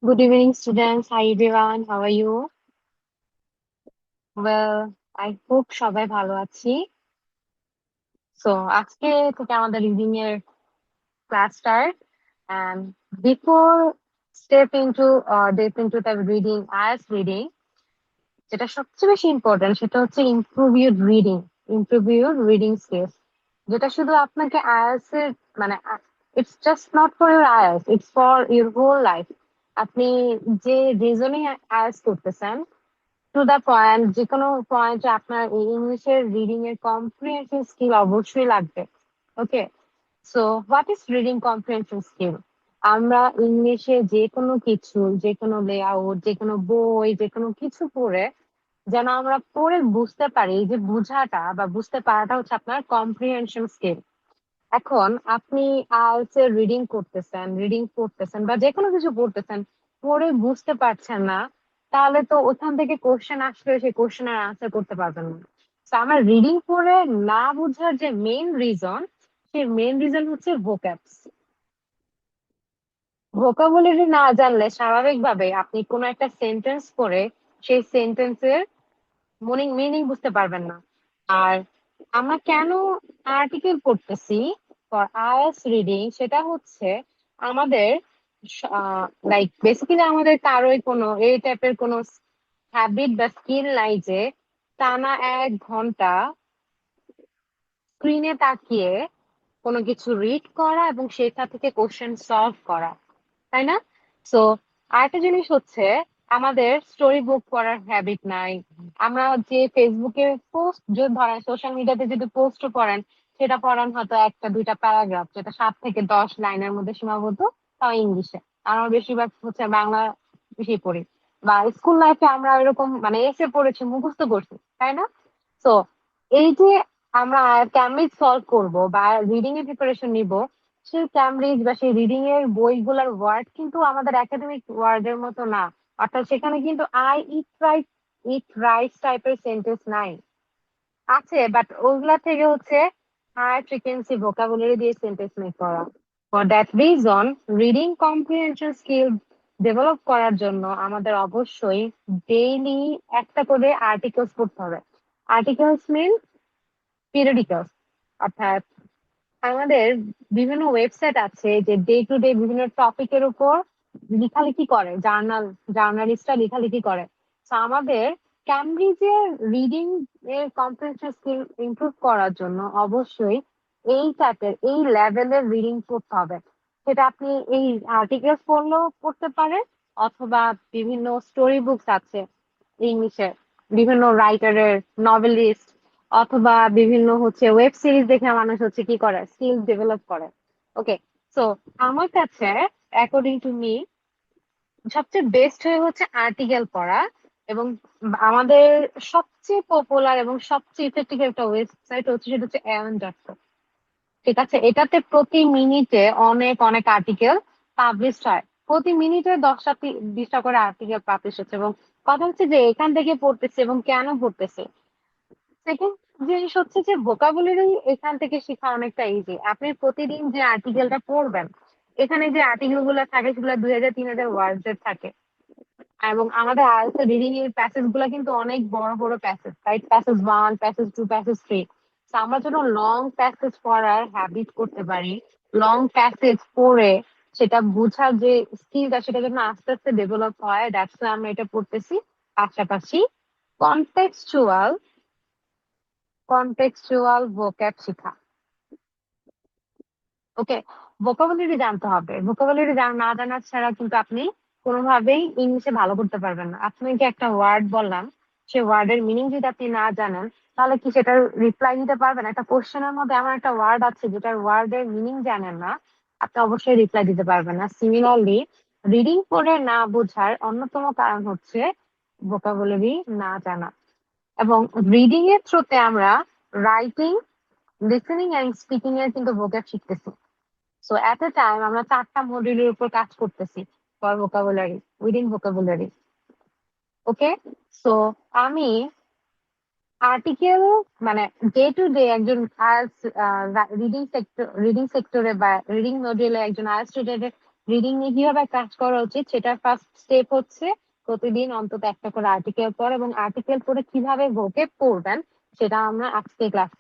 Good evening, students. Hi, everyone. How are you? Well, I hope সবাই ভালো আছি। So, আজকে থেকে আমাদের রিডিং এর class start and before step into the reading as reading যেটা সবচেয়ে বেশি ইম্পর্টেন্ট সেটা হচ্ছে ইমপ্রুভ ইউর রিডিং স্কিলস, যেটা শুধু আপনাকে আইএলটিএস এর মানে it's just not for your IELTS, it's for your whole life. আপনি যে রিজনিং আইএলটিএস করতেছেন টু দা পয়েন্ট, যে কোনো পয়েন্টে আপনার এই ইংলিশের রিডিং এর কম্প্রিহেনশন স্কিল অবশ্যই লাগবে। Okay, so what is reading comprehension skill? আমরা ইংলিশে যে কোনো কিছু, যে কোনো লেআউট, যে কোনো বই, যে কোনো কিছু পড়ে যেন আমরা পড়ে বুঝতে পারি, এই যে বুঝাটা বা বুঝতে পারাটা হচ্ছে আপনার কম্প্রিহেনশন স্কিল। এখন আপনি আইএলটিএস এর রিডিং পড়তেছেন বা যে কোনো কিছু পড়তেছেন, পড়ে বুঝতে পারছেন না, তাহলে তো ওখান থেকে কোশ্চেন আসলে সেই কোশ্চেনের আনসার করতে পারবেন না। তো আমার রিডিং পড়ে না বোঝার যে মেইন রিজন, সেই মেইন রিজন হচ্ছে ভোক্যাবস। ভোকাবুলারি না জানলে স্বাভাবিকভাবে আপনি কোনো একটা সেন্টেন্স পড়ে সেই সেন্টেন্সের মিনিং বুঝতে পারবেন না। আর আমরা কেন আর্টিকেল পড়তেছি ফর আইএলটিএস রিডিং, সেটা হচ্ছে আমাদের লাইক বেসিক্যালি আমাদের কারোই কোনো এই টাইপের কোনো হ্যাবিট বা স্কিল নাই যে টানা 1 ঘন্টা স্ক্রিনে তাকিয়ে কোনো কিছু রিড করা এবং সেটা থেকে কোশ্চেন সলভ করা, তাই না? সো আরেকটা জিনিস হচ্ছে আমাদের স্টোরি বুক পড়ার হ্যাবিট নাই। আমরা যে ফেসবুকে পোস্ট, যদি ধরেন সোশ্যাল মিডিয়াতে যদি পোস্ট পড়েন, সেটা পড়েন হয়তো 1-2টা প্যারাগ্রাফ, যেটা 7 থেকে 10 লাইনের মধ্যে সীমাবদ্ধ, তাও ইংলিশে। আমরা বেশিরভাগ হচ্ছে বাংলা বেশি পড়ি। বা স্কুল লাইফে আমরা এরকম মানে এসে পড়েছি, মুখস্থ করছি, তাই না? তো এই যে আমরা ক্যামব্রিজ সলভ করব বা রিডিং এর প্রিপারেশন নিব, সেই ক্যামব্রিজ বা সেই রিডিং এর বইগুলোর ওয়ার্ড কিন্তু আমাদের একাডেমিক ওয়ার্ডের মতো না। অর্থাৎ সেখানে কিন্তু ইট রাইটস টাইপের সেন্টেন্স নাই। আছে, বাট ওগুলা থেকে হচ্ছে হাই ফ্রিকোয়েন্সি ভোকাবুলারি দিয়ে সেন্টেন্স মেক করা। For that reason, reading comprehension skill develop করার জন্য আমাদের অবশ্যই ডেইলি একটা করে আর্টিকেলস পড়তে হবে। আর্টিকেলস মিন পিরিয়ডিক্যালস। অর্থাৎ আমাদের বিভিন্ন ওয়েবসাইট আছে যে ডে টু ডে বিভিন্ন টপিকের উপর লেখালেখি করে, জার্নালিস্টরা লেখালেখি করে। তো আমাদের ক্যামব্রিজের রিডিং এর কম্প্রিহেনশন স্কিল ইমপ্রুভ করার জন্য অবশ্যই এই লেভেলের রিডিং পড়তে হবে। সেটা আপনি এই আর্টিকেলস পড়লেও পড়তে পারেন, অথবা বিভিন্ন স্টোরি বুকস আছে ইংলিশে, বিভিন্ন রাইটারের, নভেলিস্ট, অথবা বিভিন্ন হচ্ছে ওয়েব সিরিজ দেখে মানুষ হচ্ছে কি করে, স্কিল ডেভেলপ করে। ওকে, সো আমার কাছে অ্যাকর্ডিং টু মি সবচেয়ে বেস্ট হয়ে হচ্ছে আর্টিকেল পড়া। এবং আমাদের সবচেয়ে পপুলার এবং সবচেয়ে ইফেক্টিভ একটা ওয়েবসাইট হচ্ছে, সেটা হচ্ছে aon.com। ঠিক আছে, এটাতে প্রতি মিনিটে অনেক অনেক আর্টিকেল পাবলিশ হয়। প্রতি মিনিটে 10টা 20টা করে আর্টিকেল পাবলিশ হচ্ছে। এবং কথা হচ্ছে যে এখান থেকে পড়তেছে এবং কেন পড়তেছে। সেকেন্ড জিনিস হচ্ছে যে ভোকাবুলারি এখান থেকে শেখা অনেকটা ইজি। আপনি প্রতিদিন যে আর্টিকেলটা পড়বেন, এখানে যে আর্টিকেল গুলো থাকে সেগুলো 2000-3000 ওয়ার্ডস এর থাকে। এবং আমাদের আইএলটিএস রিডিং এর প্যাসেজ গুলা কিন্তু অনেক বড় বড় passage, right? Passage 1, passage 2, passage 3। আমরা যেন লং প্যাসেজ পড়ার হ্যাবিট করতে পারি, লং প্যাসেজ পড়ে সেটা বোঝার যে স্কিলটা, সেটা যেন আস্তে আস্তে ডেভেলপ হয়, দ্যাটস আমরা এটা পড়তেছি। পাশাপাশি কনটেক্সচুয়াল কনটেক্সচুয়াল ভোক্যাব শেখা। ওকে, ভোকাবুলারি জানতে হবে। ভোকাবুলারি না জানা ছাড়া কিন্তু আপনি কোনোভাবেই ইংলিশে ভালো করতে পারবেন না। আপনাকে একটা ওয়ার্ড বললাম, সে ওয়ার্ডের মিনিং যদি আপনি না জানেন, তাহলে কি সেটার রিপ্লাই দিতে পারবেন? একটা কোশ্চেনের মধ্যে এমন একটা ওয়ার্ড আছে যেটার ওয়ার্ডের মিনিং জানেন না, আপনি অবশ্যই রিপ্লাই দিতে পারবেন না। সিমিলারলি, রিডিং পড়ে না বোঝার অন্যতম কারণ হচ্ছে ভোকাবুলারি না জানা। এবং রিডিং এর থ্রুতে আমরা রাইটিং, লিসেনিং এন্ড স্পিকিং এর কিন্তু ভোক্যাব শিখতেছি। সো এট এ টাইম আমরা 4টা মডিউলের উপর কাজ করতেছি for vocabulary, within vocabulary. Okay, so আমি আর্টিকেল মানে ডে টু ডে একজন আইএলটিএস রিডিং সেক্টরে বা রিডিং মডিউলে একজন আইএলটিএস স্টুডেন্টের রিডিং নিয়ে কিভাবে কাজ করা উচিত সেটার ফার্স্ট স্টেপ হচ্ছে প্রতিদিন অন্তত একটা করে আর্টিকেল পড়া, এবং আর্টিকেল পড়ে কিভাবে ভোকেব পড়বেন সেটা আমরা আজকে ক্লাস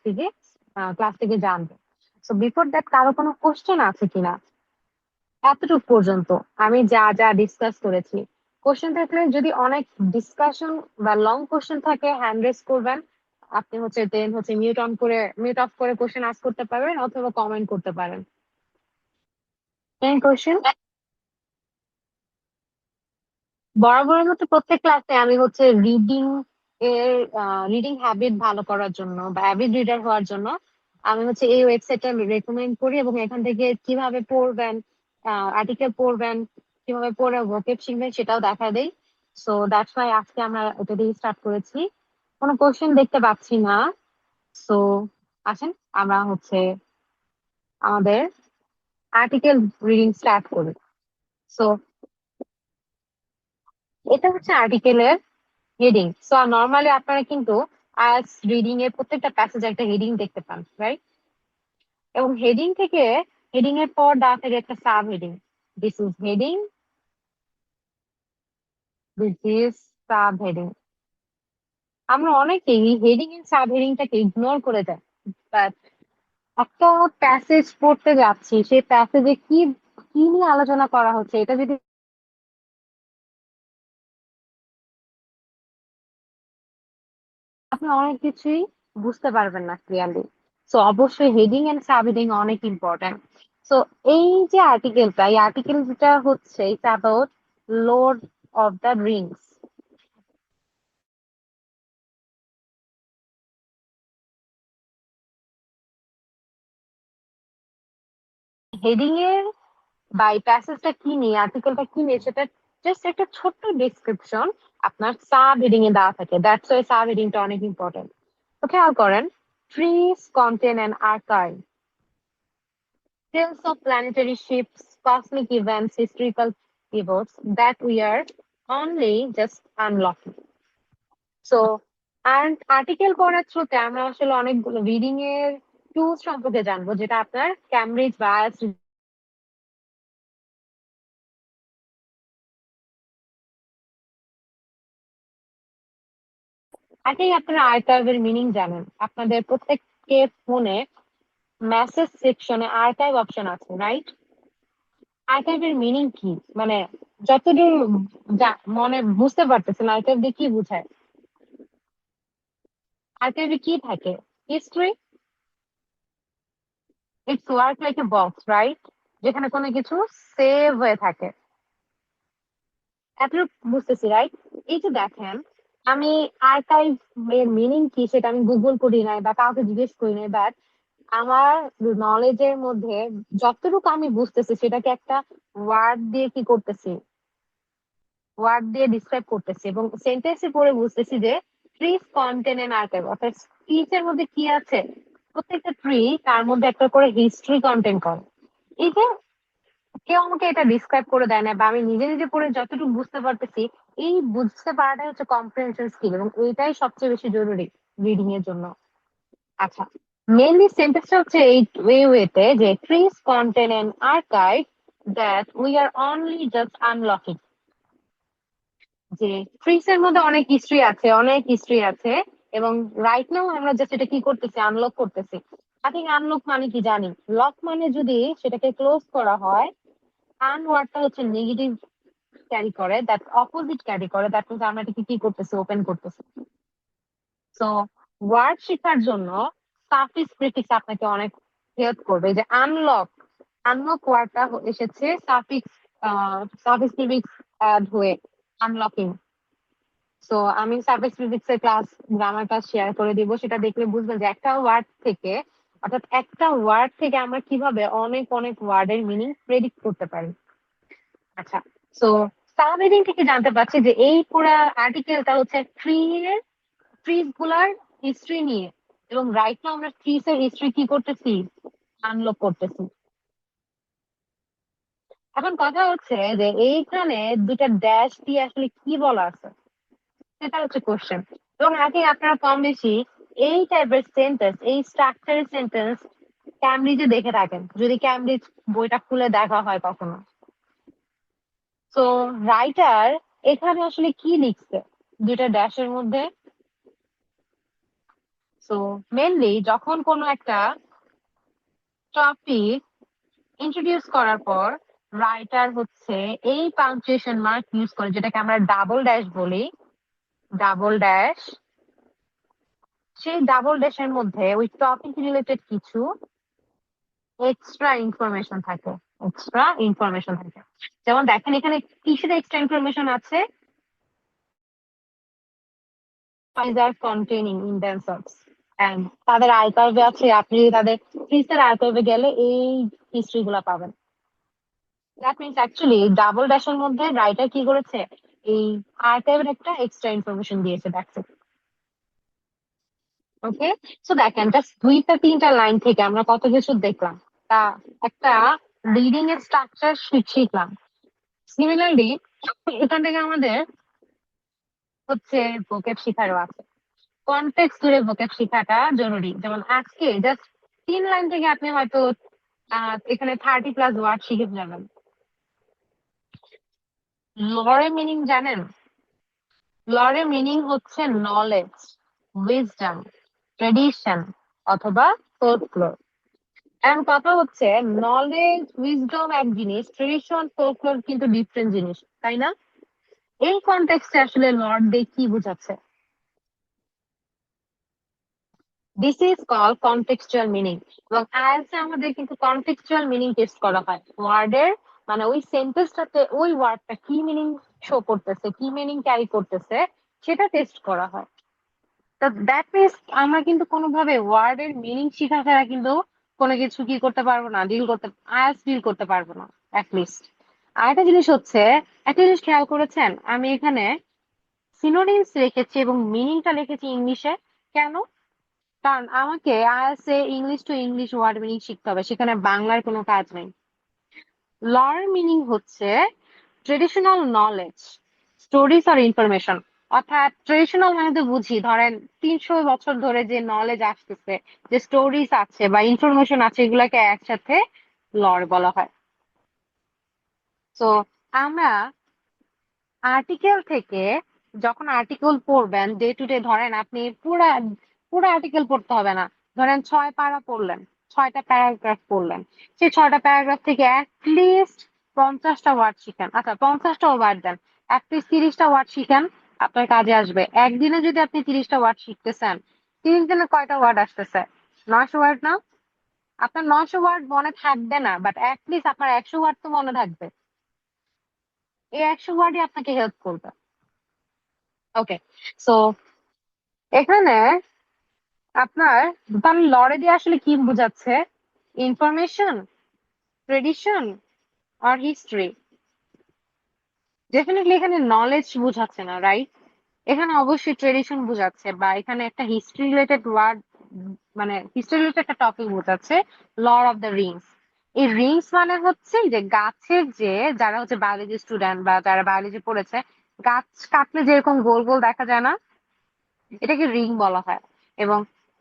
থেকে জানবো। সো বিফোর দ্যাট, কারো কোনো কোশ্চেন আছে কিনা? এতটুকু পর্যন্ত আমি যা যা ডিসকাস করেছি, কোশ্চেন থাকলে, যদি অনেক ডিসকাশন বা লং কোশ্চেন থাকে, হ্যান্ড রেজ করবেন। আপনি দেন মিউট অফ করে কোশ্চেন আস্ক করতে পারবেন, অথবা কমেন্ট করতে পারেন। কোশ্চেন বরাবরের মতো প্রত্যেক ক্লাসে আমি এর রিডিং হ্যাবিট ভালো করার জন্য বা অ্যাভিড রিডার হওয়ার জন্য আমি এই ওয়েবসাইটটা রেকমেন্ড করি, এবং এখান থেকে কিভাবে পড়বেন, আর্টিকেল পড়বেন, কিভাবে পড়ে ভোকেব শিখবেন সেটাও দেখা দেই। সো দ্যাটস ওয়াই আজকে আমরা এটা দিয়ে স্টার্ট করেছি। কোনো কোশ্চেন দেখতে পাচ্ছি না। সো আসেন আমরা আমাদের আর্টিকেল রিডিং স্টার্ট করি। সো এটা আর্টিকেলের হেডিং। সো নর্মালি আপনারা কিন্তু আইএলটিএস রিডিং এর প্রত্যেকটা প্যাসেজে একটা হেডিং দেখতে পান, রাইট? এবং হেডিং এর পর দেওয়া থাকে একটা sub heading. This is heading, this is sub heading. আমরা অনেকেই হেডিং এর সাব হেডিংটাকে ইগনোর করে যাই, বাট একটা প্যাসেজ পড়তে যাচ্ছি, সেই প্যাসেজে কি কি নিয়ে আলোচনা করা হচ্ছে এটা যদি আপনি অনেক কিছুই বুঝতে পারবেন না ক্লিয়ারলি। সো অবশ্যই হেডিং এন্ড সাব হেডিং অনেক ইম্পর্টেন্ট। সো এই আর্টিকেলটা, এই আর্টিকেলটা it's about Lord of the Rings. Heading এর বা এই প্যাসেজটা কি নিয়ে, আর্টিকেলটা কি নিয়ে, সেটা জাস্ট একটা ছোট্ট ডিসক্রিপশন আপনার সাব হেডিং এ দেওয়া থাকে। দ্যাটস ওয়াই সাব হেডিংটা অনেক ইম্পর্টেন্ট। তো খেয়াল করেন, trees contain an archive, tales of planetary shifts, cosmic events, historical pivots that we are only just unlocking. So, and article পড়ার থ্রুতে আমরা আসলে অনেকগুলো রিডিং এর টুলস সম্পর্কে জানবো, যেটা আপনার ক্যামব্রিজ বা আপনারা আর্কাইভের মিনিং জানেন। আপনাদের প্রত্যেকের ফোনে মেসেজ সেকশনে আর্কাইভ অপশন আছে, রাইট? আর্কাইভের মিনিং কি, মানে যতদূর মনে বুঝতে পারতেছেন আর্কাইভ দিয়ে কি বোঝায়? আর্কাইভে কি থাকে? History. It's work like a box, right? যেখানে কোনো কিছু সেভ হয়ে থাকে। এতটুকু বুঝতেছি, রাইট? এই যে দেখেন, আমি আর্কাইভ এর মিনিং কি সেটা আমি গুগল করি নাই বা কাউকে জিজ্ঞেস করি নাই, বাট আমার নলেজের মধ্যে যতটুকু আমি বুঝতেছি সেটাকে একটা ওয়ার্ড দিয়ে ডিসক্রাইব করতেছি, এবং সেন্টেন্সে পড়ে বুঝতেছি যে ট্রিজ কন্টেন এন আর্কাইভ, অর্থাৎ স্পিচ এর মধ্যে কি আছে, প্রত্যেকটা ট্রি তার মধ্যে একটা করে হিস্ট্রি কন্টেন্ট করে। এই যে কেউ আমাকে এটা ডিসক্রাইব করে দেয় না, বা আমি নিজে নিজে পড়ে যতটুকু বুঝতে পারতেছি, এই বুঝতে পারাটাই কম্প্রিহেনশন স্কিল, এবং এইটাই সবচেয়ে বেশি জরুরি রিডিং এর জন্য। আচ্ছা, মেইনলি সেন্টেন্সটা এই ওয়েতে যে trees contain N archive that we are only just unlocking. যে ট্রিজ এর মধ্যে অনেক হিস্ট্রি আছে, এবং রাইট নাও আমরা জাস্ট এটা কি করতেছি, আনলক করতেছি। আই থিঙ্ক আনলক মানে কি জানি, লক মানে যদি সেটাকে ক্লোজ করা হয়, আন ওয়ার্ডটা নেগেটিভ ক্যারি করে, দ্যাট অপোজিট ক্যারি করে, দ্যাট মিনস আমরা এটাকে কি করতেছি, ওপেন করতেছি। সো ওয়ার্ড শেখার জন্য সাফিক্স প্রিফিক্স আপনাকে অনেক হেল্প করবে। যে আনলক, আনলক ওয়ার্ডটা এসেছে সাফিক্স প্রিফিক্স অ্যাড হয়ে আনলকিং। সো আমি সাফিক্স প্রিফিক্স এর গ্রামার ক্লাস শেয়ার করে দিব, সেটা দেখলে বুঝবেন যে একটা ওয়ার্ড থেকে আমরা কিভাবে অনেক অনেক ওয়ার্ডের মিনিং প্রেডিক্ট করতে পারি। আচ্ছা, সো সাব হেডিং থেকে জানতে পারছি যে এই পুরা আর্টিকেলটা ট্রিজ গুলার হিস্ট্রি নিয়ে, এবং রাইট নাও আমরা ট্রিজ এর হিস্ট্রি কি করতেছি, আনলক করতেছি। এখন কথা হচ্ছে যে এইখানে দুটা ড্যাশ দিয়ে আসলে কি বলা আছে, সেটা কোশ্চেন। এবং আগে আপনারা কম বেশি এই টাইপের সেন্টেন্স, এই স্ট্রাকচারের সেন্টেন্স ক্যামব্রিজে দেখে থাকেন, যদি ক্যামব্রিজ বইটা খুলে দেখা হয় কখনো। তো রাইটার এখানে আসলে কি লিখছে দুইটা ড্যাশের মধ্যে? সো মেনলি যখন কোনো একটা টপিক ইন্ট্রোডিউস করার পর রাইটার হচ্ছে এই পাংচুয়েশন মার্ক ইউজ করে, যেটাকে আমরা ডাবল ড্যাশ বলি, ডাবল ড্যাশ। সেই ডাবল ড্যাশের মধ্যে ওই টপিক রিলেটেড কিছু এক্সট্রা ইনফরমেশন থাকে, এক্সট্রা ইনফরমেশন থাকে। যেমন দেখেন এখানে কিসের এক্সট্রা ইনফরমেশন আছে? are containing in themselves and তাদের আর্কাইভে আছে, আপনি তাদের ফ্রিজের আর্কাইভে গেলে এই হিস্ট্রি গুলা পাবেন। দ্যাট মিনস অ্যাকচুয়ালি ডাবল ড্যাশের মধ্যে রাইটার কি করেছে, এই আর্কাইভের একটা এক্সট্রা ইনফরমেশন দিয়েছে, দ্যাটস ইট। ওকে, সো দেখেন জাস্ট দুইটা তিনটা লাইন থেকে আমরা কত কিছু দেখলাম, তা একটা রিডিং এর স্ট্রাকচার শিখলাম। সিমিলারলি এখান থেকে আমাদের হচ্ছে ভোকেব শিখারও আছে। কনটেক্সট জুড়ে ভোকেব শেখাটা জরুরি। যেমন আজকে জাস্ট 3 লাইন থেকে আপনি হয়তো এখানে 30+ ওয়ার্ড শিখে যাবেন। লরে মিনিং জানেন? লরে মিনিং হচ্ছে নলেজ, উইজডম, ট্রেডিশন অথবা ফোকলোর। এমন কথা হচ্ছে নলেজ উইজডম এক জিনিস, ট্রেডিশন ফোকলোর কিন্তু ডিফারেন্ট জিনিস, তাই না? এই কনটেক্সটে আসলে লর্ড দিয়ে কি বোঝাচ্ছে? This is call contextual meaning. এবং আইএলটিএস আমাদের কিন্তু কনটেক্সচুয়াল মিনিং টেস্ট করা হয় ওয়ার্ডের, মানে ওই সেন্টেন্সটাতে ওই ওয়ার্ডটা কি মিনিং শো করতেছে, কি মিনিং ক্যারি করতেছে, সেটা টেস্ট করা হয়। তো দ্যাট মিনস আমরা কিন্তু কোনোভাবে ওয়ার্ডের মিনিং শিখা ছাড়া কিন্তু কোনো কিছু কি করতে পারবো না, আইএলটিএস ডিল করতে পারবো না অ্যাটলিস্ট। আরেকটা জিনিস হচ্ছে, একটা জিনিস খেয়াল করেছেন, আমি এখানে সিনোনিমস রেখেছি এবং মিনিংটা লিখেছি ইংলিশে। কেন? কারণ আমাকে IELTS English to English word meaning শিখতে হবে, সেখানে বাংলার কোনো কাজ নেই। লর মিনিং হচ্ছে ট্রেডিশনাল নলেজ, স্টোরিজ আর ইনফরমেশন। অর্থাৎ ট্রেডিশনাল মানে তো বুঝি, ধরেন 300 বছর ধরে যে নলেজ আসতেছে, যে স্টোরিজ আছে বা ইনফরমেশন আছে, এগুলাকে একসাথে লর বলা হয়। তো আমরা আর্টিকেল থেকে, যখন আর্টিকেল পড়বেন ডে টু ডে, ধরেন আপনি পুরা পুরো আর্টিকেল পড়তে হবে না, ধরেন 6 পারা পড়লেন, 6টা প্যারাগ্রাফ পড়লেন, সেই 6টা প্যারাগ্রাফ থেকে অ্যাটলিস্ট 50টা ওয়ার্ড শিখেন। আচ্ছা 50টা ওয়ার্ড দেন, অ্যাটলিস্ট 30টা ওয়ার্ড শিখেন, আপনার কাজে আসবে। একদিনে যদি আপনি 30টা ওয়ার্ড শিখতেছেন, 30 দিনে কয়টা ওয়ার্ড আসতেছে? 900 ওয়ার্ড না? আপনার 900 ওয়ার্ড মনে থাকবে না, বাট অ্যাটলিস্ট আপনার 100 ওয়ার্ড তো মনে থাকবে। এই 100 ওয়ার্ডই আপনাকে হেল্প করবে। ওকে, সো এখানে আপনার তাহলে লরে দিয়ে আসলে কি বোঝাচ্ছে? ইনফরমেশন, ট্রেডিশন আর হিস্ট্রি। ডেফিনেটলি এখানে নলেজ বোঝাচ্ছে না, রাইট? এখানে অবশ্যই ট্রেডিশন বোঝাচ্ছে, বা এখানে একটা হিস্ট্রি রিলেটেড ওয়ার্ড, মানে হিস্ট্রি রিলেটেড একটা টপিক বোঝাচ্ছে, লর্ড অফ দ্য রিংস। এই রিংস মানে হচ্ছে যে গাছের, যে যারা হচ্ছে বায়োলজি স্টুডেন্ট বা যারা বায়োলজি পড়েছে, গাছ কাটলে যেরকম গোল গোল দেখা যায় না, এটাকে রিং বলা হয়। এবং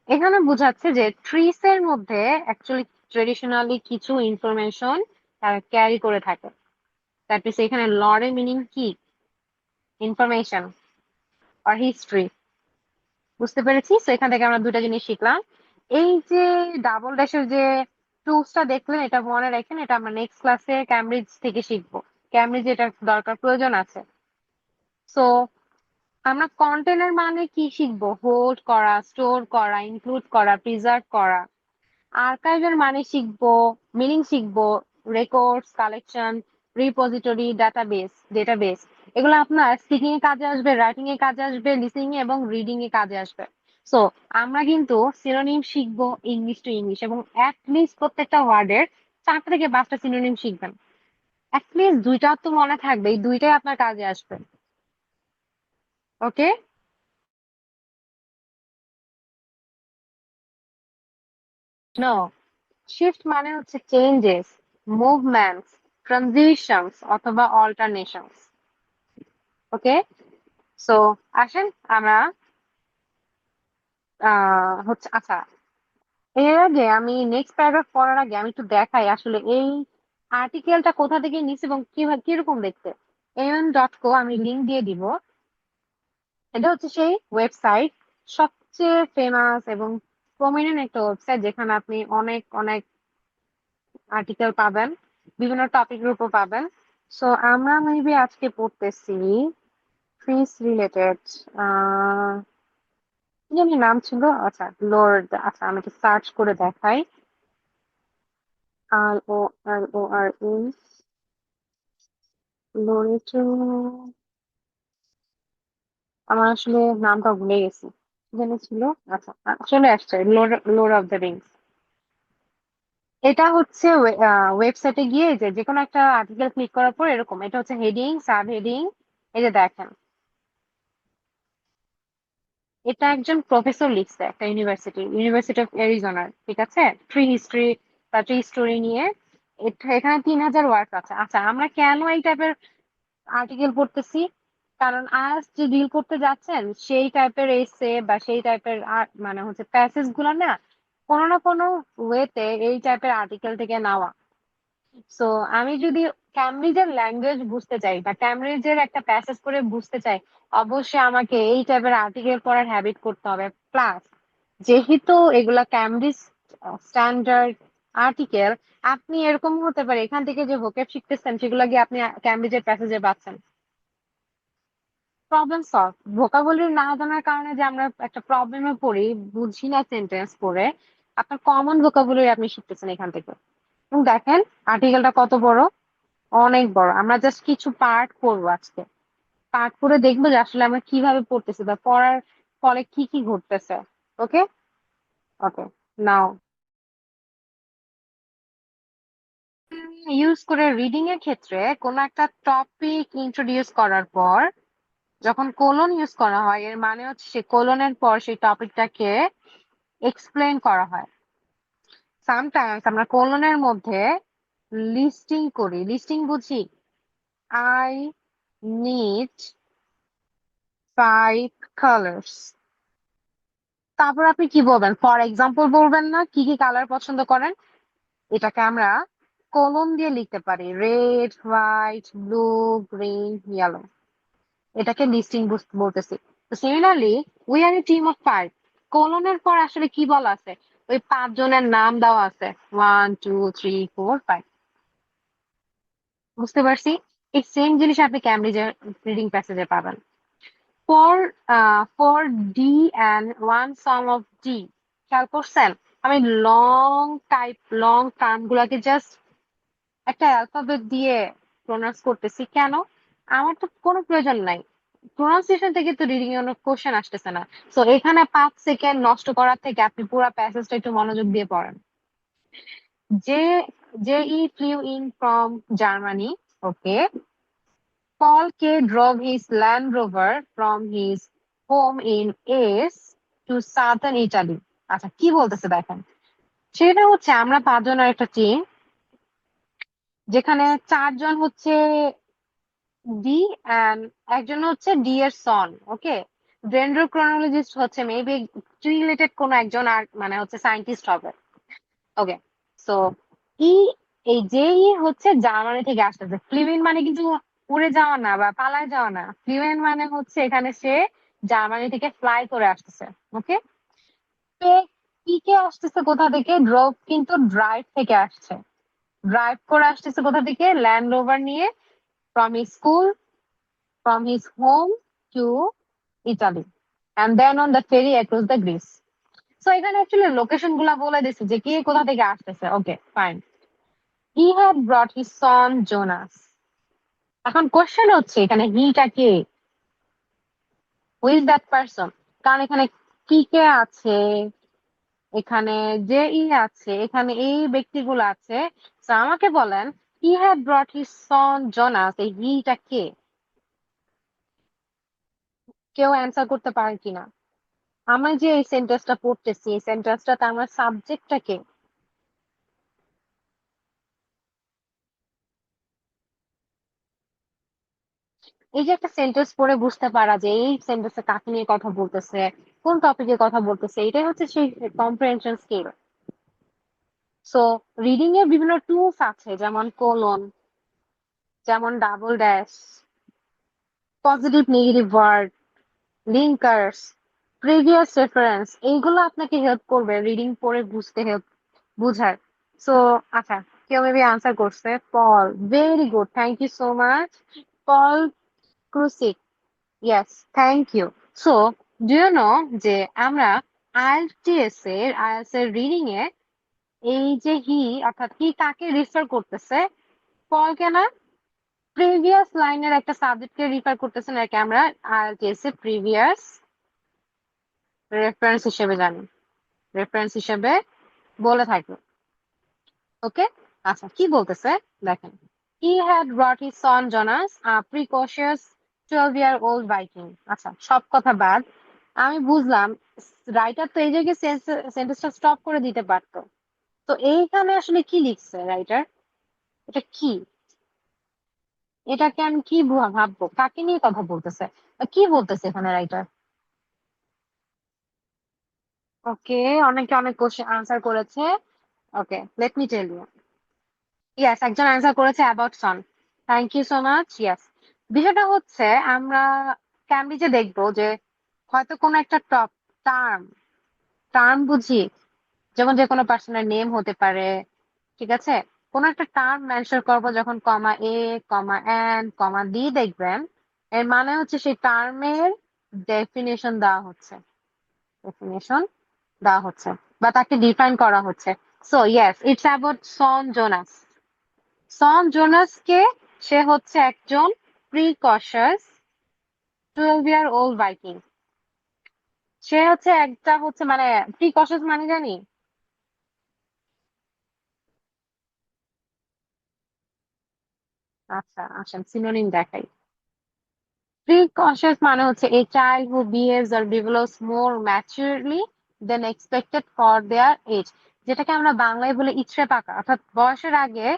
এখানে বোঝাচ্ছে যে ট্রিস এর মধ্যে অ্যাকচুয়ালি ট্রেডিশনালি কিছু ইনফরমেশন তারা ক্যারি করে থাকে। দ্যাট মিনস এখানে লরের মিনিং কি? ইনফরমেশন আর হিস্ট্রি। বুঝতে পেরেছি। তো এখান থেকে আমরা দুটা জিনিস শিখলাম। এই যে ডাবল ড্যাশের যে টুলসটা দেখলেন, এটা মনে রাখেন, এটা আমরা নেক্সট ক্লাসে ক্যামব্রিজ থেকে শিখবো। ক্যামব্রিজ এটা দরকার, প্রয়োজন আছে। সো আমরা কন্টেনার মানে কি শিখবো? হোল্ড করা, স্টোর করা, ইনক্লুড করা, প্রিজার্ভ করা। আর্কাইভের মানে শিখবো, মিনিং শিখবো, রেকর্ডস, কালেকশন, রিপোজিটরি, ডেটাবেস। এগুলো আপনার স্পিকিং এ কাজে আসবে, রাইটিং এ কাজে আসবে, লিসনিং এ এবং রিডিং এ কাজে আসবে। সো আমরা কিন্তু সিনোনিম শিখবো ইংলিশ টু ইংলিশ, এবং অ্যাটলিস্ট প্রত্যেকটা ওয়ার্ডের 4টা থেকে 5টা সিনোনিম শিখবেন। অ্যাটলিস্ট দুইটা তো মনে থাকবে, এই দুইটাই আপনার কাজে আসবে। ওকে, নো, শিফট মানে হচ্ছে চেঞ্জেস, মুভমেন্টস, ট্রানজিশনস অথবা অল্টারনেশনস। ওকে, সো আসেন আমরা হচ্ছে, আচ্ছা এর আগে আমি নেক্সট প্যারাগ্রাফ পড়ার আগে আমি একটু দেখাই আসলে এই আর্টিকেলটা কোথা থেকে নিচ্ছে এবং কিভাবে কিরকম দেখতে। am.co আমি লিংক দিয়ে দিব। এটা হচ্ছে সেই ওয়েবসাইট, সবচেয়ে ফেমাস এবং প্রমিনেন্ট একটা ওয়েবসাইট যেখানে আপনি অনেক অনেক আর্টিকেল পাবেন, বিভিন্ন টপিকের উপর পাবেন। সো আমরা মেবি আজকে পড়তেছি ফিস রিলেটেড, কি জানি নাম ছিল, আচ্ছা লোড, আচ্ছা আমি একটু সার্চ করে দেখাই। LORE, লোরেটো, আমার আসলে নামটা ভুলে গেছি, কি জানি ছিল। আচ্ছা চলে আসছে, লোড অফ দ্য রিংস। এটা হচ্ছে ওয়েবসাইটে গিয়ে যে কোনো একটা আর্টিকেল ক্লিক করার পর এরকম, এটা হচ্ছে হেডিং, সাব হেডিং। এই যে দেখেন, এটা একজন প্রফেসর লিখছে, একটা ইউনিভার্সিটি অফ অ্যারিজোনার, ঠিক আছে, ট্রি হিস্ট্রি বা ট্রি স্টোরি নিয়ে। এখানে 3000 ওয়ার্ড আছে। আচ্ছা আমরা কেন এই টাইপের আর্টিকেল পড়তেছি? কারণ আজ যে ডিল করতে যাচ্ছেন সেই টাইপের এসে বা সেই টাইপের মানে হচ্ছে প্যাসেজ গুলো না কোনো না কোনো ওয়েতে এই টাইপের আর্টিকেল থেকে নেওয়া। সো আমি যদি ক্যামব্রিজের ল্যাঙ্গুয়েজ বুঝতে চাই বা ক্যামব্রিজের একটা প্যাসেজ করে বুঝতে চাই, অবশ্যই আমাকে এই টাইপের আর্টিকেল পড়ার হ্যাবিট করতে হবে। প্লাস যেহেতু এগুলা ক্যামব্রিজ স্ট্যান্ডার্ড আর্টিকেল, আপনি এরকম হতে পারে এখান থেকে যে ভোকেব শিখতেছেন সেগুলো গিয়ে আপনি ক্যামব্রিজের প্যাসেজে পাচ্ছেন। প্রবলেম সলভ, ভোকাবুলারি না জানার কারণে যে আমরা একটা প্রবলেমে পড়ি, বুঝি না সেন্টেন্স পড়ে, আপনার কমন ভোকাবুলারি আপনি শিখতেছেন এখান থেকে। এবং দেখেন আর্টিকেলটা কত বড়, অনেক বড়। আমরা জাস্ট কিছু পার্ট পড়বো আজকে, পার্ট পড়ে দেখবো যে আসলে আমরা কিভাবে পড়তেছি বা পড়ার ফলে কি কি ঘটতেছে। ওকে, ওকে, নাও ইউজ করে রিডিং এর ক্ষেত্রে কোনো একটা টপিক ইন্ট্রোডিউস করার পর যখন কোলন ইউজ করা হয়, এর মানে হচ্ছে সে কোলনের পর সেই টপিকটাকে এক্সপ্লেন করা হয়। সামটাইমস আমরা কোলনের মধ্যে লিস্টিং করি, লিস্টিং বুঝি, আই নিড 5 কালার্স। তারপর আপনি কি বলবেন? ফর এক্সাম্পল বলবেন না, কি কি কালার পছন্দ করেন। এটাকে আমরা কলম দিয়ে লিখতে পারি, red, white, blue, green, yellow. এটাকে লিস্টিং বলতেছি। তো similarly we are A team of 5, কোলনের পর আসলে কি বলা আছে? ওই 5 জনের নাম দেওয়া আছে, 1 2 3 4 5। বুঝতে পারছি। এই সেম জিনিস আপনি ক্যামব্রিজের রিডিং প্যাসেজে পাবেন। For for D and one some of D, খেয়াল করছেন? আমি লং লং টার্ম গুলাকে জাস্ট একটা অ্যালফাবেট দিয়ে প্রোনাউন্স করতেছি কেন? আমার তো কোনো প্রয়োজন নাই, প্রোনাউন্সিয়েশন থেকে তো রিডিং এর কোনো কোশ্চেন আসতেছে না। সো এখানে 5 সেকেন্ড নষ্ট করার থেকে আপনি পুরো প্যাসেজটা একটু মনোযোগ দিয়ে পড়েন। যে J.E. flew in from Germany. Okay. Paul K. drove his Land Rover from his home in Ace to southern Italy. আচ্ছা কি বলতেছে দেখেন, সেটা হচ্ছে আমরা 5 জনের একটা টিম, যেখানে 4 জন হচ্ছে ডি অ্যান্ড একজন হচ্ছে ডি এর সন। ওকে, ডেন্ড্রোক্রোনোলজিস্ট হচ্ছে মেবি রিলেটেড কোন একজন, আর মানে হচ্ছে সায়েন্টিস্ট হবে। ওকে, সো ই এই যে হচ্ছে জার্মানি থেকে আসতেছে। ফ্লিউইন মানে কিন্তু উড়ে যাওয়া না বা পালায় যাওয়া না, ফ্লিউয়েন মানে হচ্ছে এখানে সে জার্মানি থেকে ফ্লাই করে আসতেছে। ওকে, পিকে আসতেছে কোথা থেকে? ড্রপ কিন্তু ড্রাইভ থেকে আসছে, ড্রাইভ করে আসতেছে কোথা থেকে? ল্যান্ড রোভার নিয়ে, from his school, from his home to Italy, and then on the ferry across the Greece. So এখানে অ্যাকচুয়ালি লোকেশন গুলা বলে দিচ্ছে যে কে কোথা থেকে আসতেছে। Okay fine, he had brought his son Jonas. এখন কোশ্চেন হচ্ছে এখানে হিটা কে, হু ইজ দ্যাট পারসন? কারণ এখানে কি কে আছে, এখানে যে আছে, এখানে এই ব্যক্তিগুলো আছে। তো আমাকে বলেন, হি had brought his son Jonas, এই হিটা কে? কেউ অ্যান্সার করতে পারে কিনা? আমরা যে এই সেন্টেন্সটা পড়তেছি, এই সেন্টেন্সটাতে আমার সাবজেক্টটা কে? এই যে একটা সেন্টেন্স পড়ে বুঝতে পারা যে এই সেন্টেন্সে কাকে নিয়ে কথা বলতেছে, কোন টপিকে কথা বলতেছে, এটাই হচ্ছে সেই কম্প্রিহেনশন স্কিল। সো রিডিং এর বিভিন্ন টুলস আছে, যেমন কোলন, যেমন double dash, positive negative word, linkers, previous reference, এইগুলো আপনাকে হেল্প করবে রিডিং পড়ে বুঝতে হেল্প বুঝার। সো আচ্ছা, কেউ মেবি আনসার করছে Paul, very good, thank you so much Paul Krusik. Yes, thank you. So do you know যে আমরা আইএলটিএস এর রিডিং এ এই যে হি অর্থাৎ হি কাকে রিফার করতেছে? পলকে না? প্রিভিয়াস লাইনের একটা সাবজেক্টকে রিফার করতেছে নাকি আমরা আইএলটিএস এ প্রিভিয়াস রেফারেন্স হিসেবে জানি, রেফারেন্স হিসেবে বলে থাকি। ওকে, আচ্ছা কি বলতেছে দেখেন, he had brought his son Jonas a precocious 12-year-old Viking. আচ্ছা সব কথা বাদ, আমি বুঝলাম রাইটার তো এই জায়গায় সেন্টেন্সটা স্টপ করে দিতে পারতো। তো এইখানে আসলে কি লিখছে রাইটার? এটা কি? এটাকে আমি কি ভাববো? কাকে নিয়ে কথা বলতেছে? কি বলতেছে এখানে রাইটার? ওকে, অনেকে অনেক কোশ্চেন আনসার করেছে। Okay, let me tell you. Yes, একজন অ্যান্সার করেছে about son. Thank you so much. Yes, বিষয়টা হচ্ছে আমরা ক্যামব্রিজে দেখবো যে হয়তো কোনো একটা টার্ম টার্ম বুঝি, যেমন যে কোনো পার্সনের নেম হতে পারে, ঠিক আছে? কোনো একটা টার্ম মেনশন করবো যখন কমা এ, কমা এন, কমা ডি দেখবেন, এর মানে হচ্ছে সেই টার্মের ডেফিনেশন দেওয়া হচ্ছে, ডেফিনেশন দেওয়া হচ্ছে বা তাকে ডিফাইন করা হচ্ছে। So yes, it's about son Jonas. Son Jonas কে? সে হচ্ছে একজন প্রিকশাস 12-year-old ভাইকিং। সে হচ্ছে একটা হচ্ছে মানে প্রিকশাস মানে জানি। আচ্ছা আসেন সিনোনিম দেখাই। Precocious মানে হচ্ছে a child who behaves or develops more maturely than expected for their age, যেটাকে আমরা বাংলায় বলে ইচড়ে পাকা, অর্থাৎ বয়সের আগে